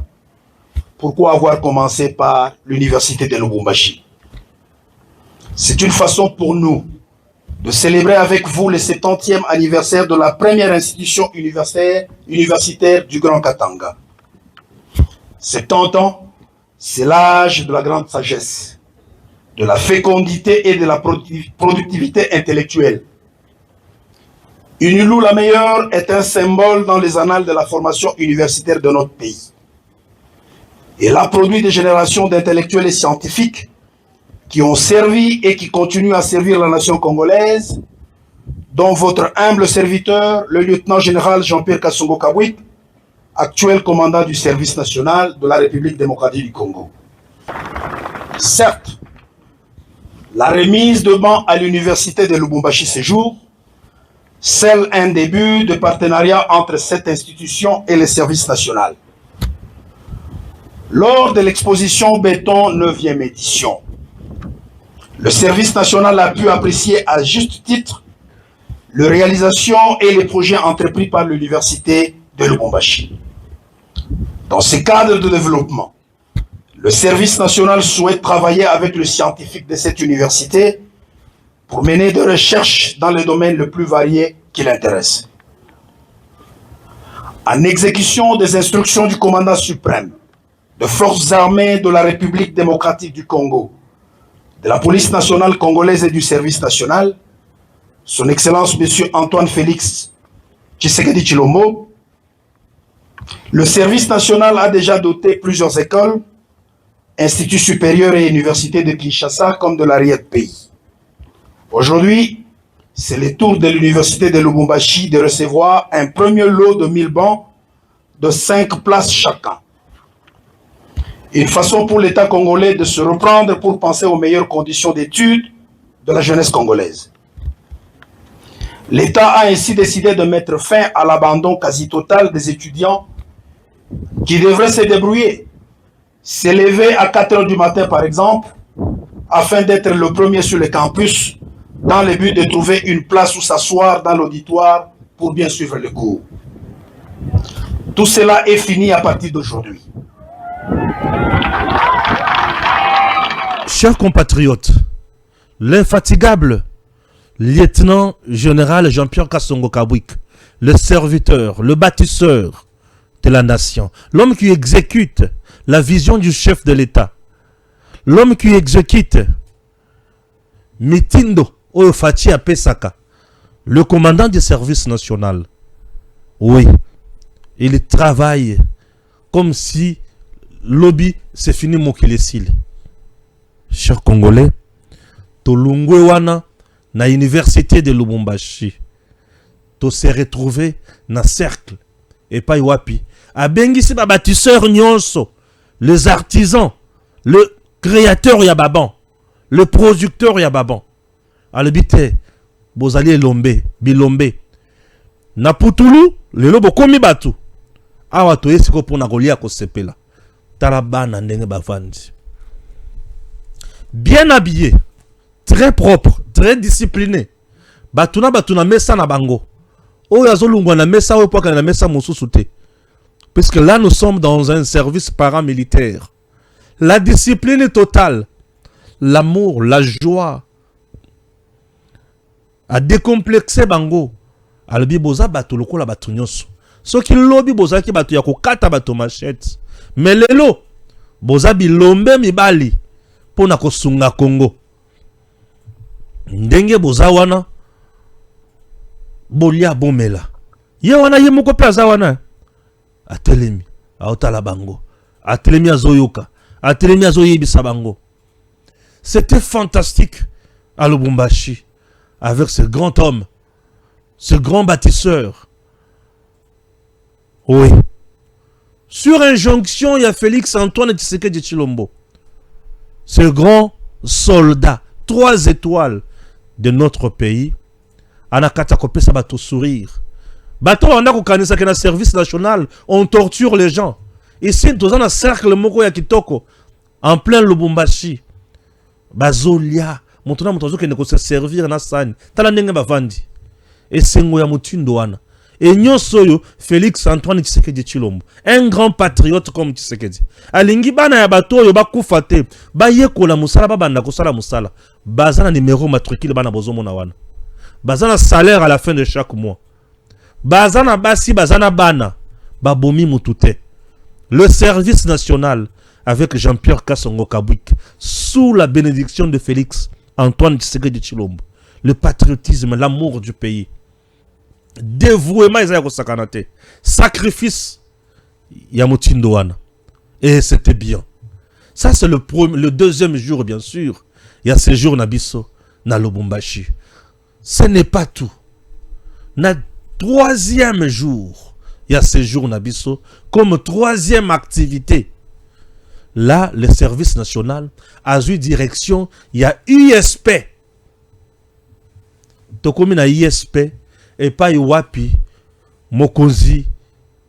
pourquoi avoir commencé par l'université de Lubumbashi? C'est une façon pour nous de célébrer avec vous le 70e anniversaire de la première institution universitaire du Grand Katanga. 70 ans, c'est l'âge de la grande sagesse, de la fécondité et de la productivité intellectuelle. UNILU la meilleure est un symbole dans les annales de la formation universitaire de notre pays. Elle a produit des générations d'intellectuels et scientifiques qui ont servi et qui continuent à servir la nation congolaise, dont votre humble serviteur, le lieutenant général Jean-Pierre Kassongo Kabwik, actuel commandant du service national de la République démocratique du Congo. Certes, la remise de bancs à l'université de Lubumbashi ce jour scelle un début de partenariat entre cette institution et le service national. Lors de l'exposition Béton 9e édition, le service national a pu apprécier à juste titre les réalisations et les projets entrepris par l'université de Lubumbashi. Dans ce cadre de développement, le service national souhaite travailler avec le scientifique de cette université pour mener des recherches dans les domaines les plus variés qui l'intéressent. En exécution des instructions du commandant suprême des forces armées de la République démocratique du Congo, de la police nationale congolaise et du service national, son Excellence M. Antoine Félix Tshisekedi Tshilombo, le service national a déjà doté plusieurs écoles, instituts supérieurs et universités de Kinshasa comme de l'arrière-pays. Aujourd'hui, c'est le tour de l'université de Lubumbashi de recevoir un premier lot de 1000 bancs de 5 places chacun. Une façon pour l'État congolais de se reprendre pour penser aux meilleures conditions d'études de la jeunesse congolaise. L'État a ainsi décidé de mettre fin à l'abandon quasi total des étudiants qui devraient se débrouiller, s'élever à 4 heures du matin par exemple, afin d'être le premier sur le campus, dans le but de trouver une place où s'asseoir dans l'auditoire pour bien suivre le cours. Tout cela est fini à partir d'aujourd'hui. Chers compatriotes, l'infatigable lieutenant-général Jean-Pierre Kassongo Kabwik, le serviteur, le bâtisseur de la nation, l'homme qui exécute la vision du chef de l'État, l'homme qui exécute Mitindo Oyofati Apesaka, le commandant du service national. Oui, il travaille comme si lobby c'est fini Mokilesile. Chers Congolais, Tolungwe wana na université de Lubumbashi, to se retrouver na cercle et pas wapi. Abengisi ba bâtisseur nyonso, les artisans, le créateur yababan, le producteur yababan. Alebite bozali elombe, bilombe. Na putulu lelo bokomi batu. Awa to esiko pona kolia ko sepela. Talabana ndenge bavandi. Bien habillé, très propre, très discipliné. Batuna mesa na bango. Oyo azolungwa na mesa oyo poka na mesa mosusu te. Puisque là nous sommes dans un service paramilitaire. La discipline est totale. L'amour, la joie. A décomplexé bango. Albi boza batu lokola batu nyonso. Soki lobi boza ki batu ya kokata batu machette. Mais lelo boza bilombe mibali pona kosunga Congo. Ndenge boza wana bolia bomela. Ye wana ye moko pe aza wana. Atelemi aotala bango. Atelemi azoyoka. Atelemi azoyebisa bango. C'était fantastique à Lubumbashi avec ce grand homme, ce grand bâtisseur. Oui. Sur injonction, il y a Félix Antoine Tshisekedi Tshilombo. Ce grand soldat, 3 étoiles de notre pays, anakata kopesa bato sourire. Bato andako kanisa ke na service national, on torture les gens. Ici, nous avons un cercle moko ya kitoko, en plein Lubumbashi. Bazolia, montona motozo ke ne se servir na sani. Tala ndenge bavandi. Et sengo ya mutindo wana. Et Nyosoyo, Félix Antoine Tshisekedi Tshilombo, un grand patriote comme Tshisekedi. Alingi bana ya bato yo bakufate, ba yekola musala ba banda kosala musala. Bazana numéro matricule bana bozomo na wana. Bazana salaire à la fin de chaque mois. Bazana basi bazana bana, babomi mutute. Le service national avec Jean-Pierre Kassongo Kabwik sous la bénédiction de Félix Antoine Tshisekedi Tshilombo. Le patriotisme, l'amour du pays. Dévouement sakanate, sacrifice Yamutindo wana. Et c'était bien. Ça c'est le deuxième jour bien sûr. Il y a ce jour Nabiso na Lubumbashi. Ce n'est pas tout. Na troisième jour, il y a ce jour Nabiso comme troisième activité. Là, le service national a eu direction, il y a ISP. Tokomi na ISP et pas Iwapi, Mokonzi,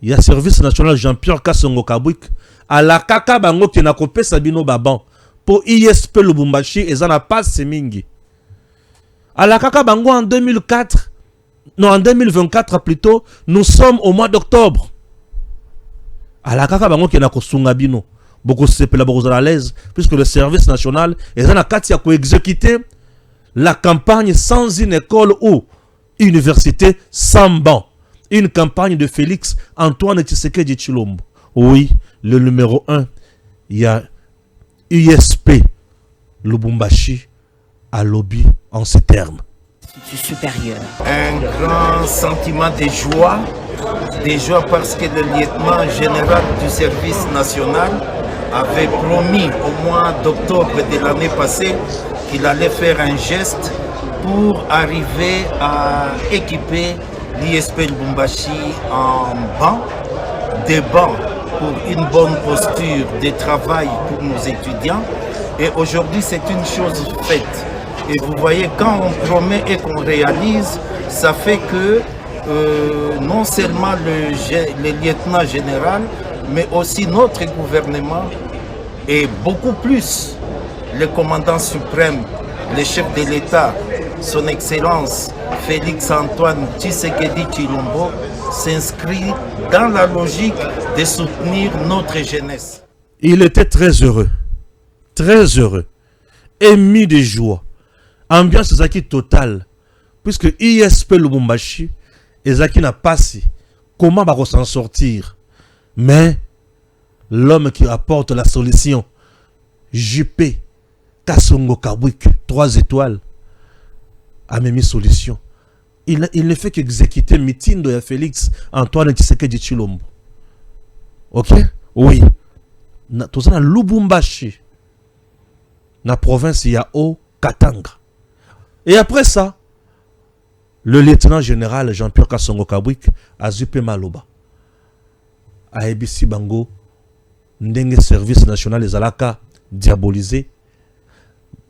il y a service national Jean-Pierre Kassongo Kabwik, à la kaka bango qui n'a copé Sabino Baban, pour ISP Lubumbashi et Zana pas Semingi. À la kaka bango en 2004, non en 2024 plutôt, nous sommes au mois d'octobre. À la kaka bango qui n'a kosunga bino, beaucoup se pela beaucoup à l'aise, puisque le service national et Zana Katia ko exécuter la campagne sans une école ou université sans banc. Une campagne de Félix Antoine Tshisekedi Tshilombo. Oui, le numéro 1, il y a USP Lubumbashi a lobby en ces termes. Supérieur. Un grand sentiment de joie parce que le lieutenant général du service national avait promis au mois d'octobre de l'année passée qu'il allait faire un geste pour arriver à équiper l'ISP Lubumbashi en bancs, des bancs pour une bonne posture de travail pour nos étudiants. Et aujourd'hui, c'est une chose faite. Et vous voyez, quand on promet et qu'on réalise, ça fait que non seulement le lieutenant général, mais aussi notre gouvernement et beaucoup plus le commandant suprême, le chef de l'État, son Excellence Félix Antoine Tshisekedi Tshilombo, s'inscrit dans la logique de soutenir notre jeunesse. Il était très heureux, ému de joie. Ambiance Zaki totale, puisque ISP Lubumbashi et Zaki n'a pas si. Comment va s'en sortir? Mais l'homme qui apporte la solution, JP Kasongo Kabwik, 3 étoiles, a mis solution. Il ne fait qu'exécuter le meeting de Félix Antoine Tshisekedi Tshilombo. Ok? Oui. Tout ça dans Lubumbashi. Dans la province, il y a Katanga. Et après ça, le lieutenant général Jean-Pierre Kasongo Kabwik a zupé Maloba. A ABC Bango, Ndenge Service National des Alaka diabolisé.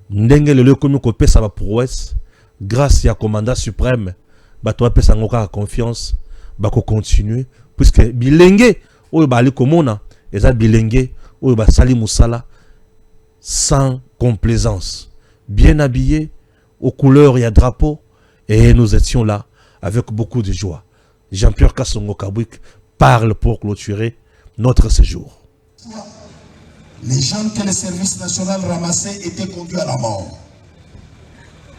Ndenge le commun copé ça va pour ouest. Grâce à commandant suprême, Batoa Pesangoka a confiance, Bako continuer. Puisque Bilenge, ou Bali Komona, et ça Bilenge, ou Sali Moussala, sans complaisance. Bien habillé, aux couleurs et à drapeau, et nous étions là avec beaucoup de joie. Jean-Pierre Kasongo Kabwik parle pour clôturer notre séjour. Les jeunes que le service national ramassait étaient conduits à la mort.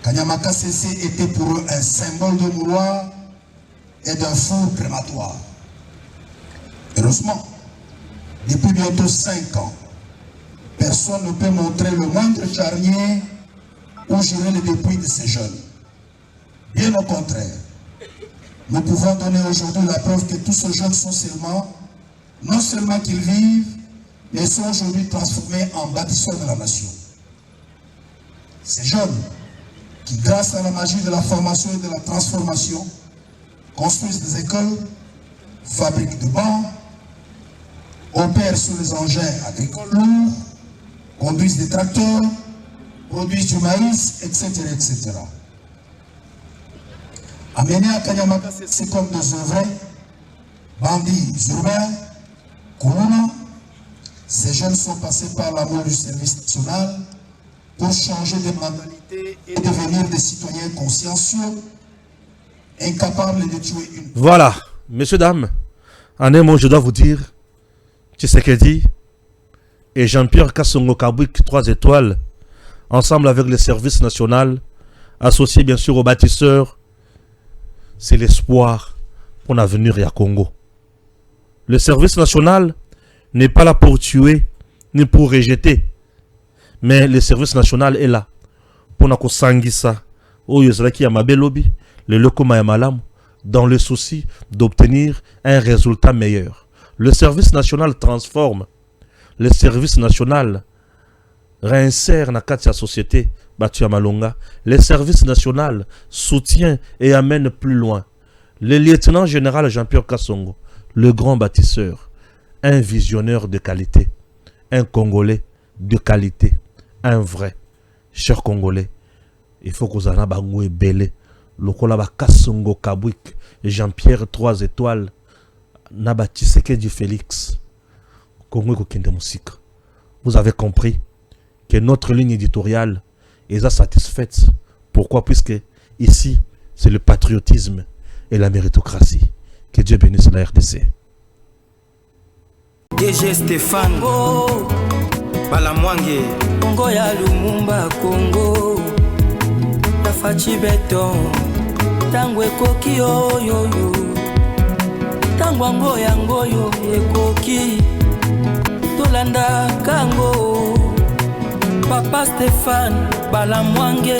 Kanyamaka CC était pour eux un symbole de mouroir et d'un four crématoire. Heureusement, depuis bientôt 5 ans, personne ne peut montrer le moindre charnier ou gérer les dépouilles de ces jeunes. Bien au contraire, nous pouvons donner aujourd'hui la preuve que tous ces jeunes sont non seulement qu'ils vivent, mais sont aujourd'hui transformés en bâtisseurs de la nation. Ces jeunes qui, grâce à la magie de la formation et de la transformation, construisent des écoles, fabriquent des bancs, opèrent sur les engins agricoles lourds, conduisent des tracteurs, produisent du maïs, etc. etc. Amenés à Kanyamaka, c'est comme des œuvres, bandits urbains, Koulouna. Ces jeunes sont passés par l'amour du service national pour changer de mentalité et devenir des citoyens consciencieux, incapables de tuer une... Voilà, messieurs, dames, en un mot, je dois vous dire, Tshisekedi et Jean-Pierre Kasongo Kabwik, 3 étoiles, ensemble avec le service national, associé bien sûr aux bâtisseurs, c'est l'espoir pour l'avenir et à Congo. Le service national n'est pas là pour tuer, ni pour rejeter. Mais le service national est là. Pour nous sangisa, le lokoma malam, dans le souci d'obtenir un résultat meilleur. Le service national transforme. Le service national réinsère dans la société. Le service national soutient et amène plus loin. Le lieutenant général Jean-Pierre Kasongo, le grand bâtisseur, un visionnaire de qualité, un Congolais de qualité, un vrai, cher Congolais. Il faut que vous ayez bangou et belé. Le kolaba Kasongo Kabwik, Jean-Pierre 3 étoiles, Naba Tshisekedi Félix, Congo Kokende Musique. Vous avez compris que notre ligne éditoriale est satisfaite. Pourquoi? Puisque ici, c'est le patriotisme et la méritocratie. Que Dieu bénisse la RDC. DG Stéphane Balamwange Congo ya Lumumba Congo Tafachi Beton Tangwe koki yo Tangwango yangoyo ekoki Tolanda kango Papa Stéphane Balamwange,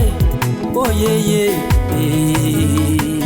oh yeah yeah.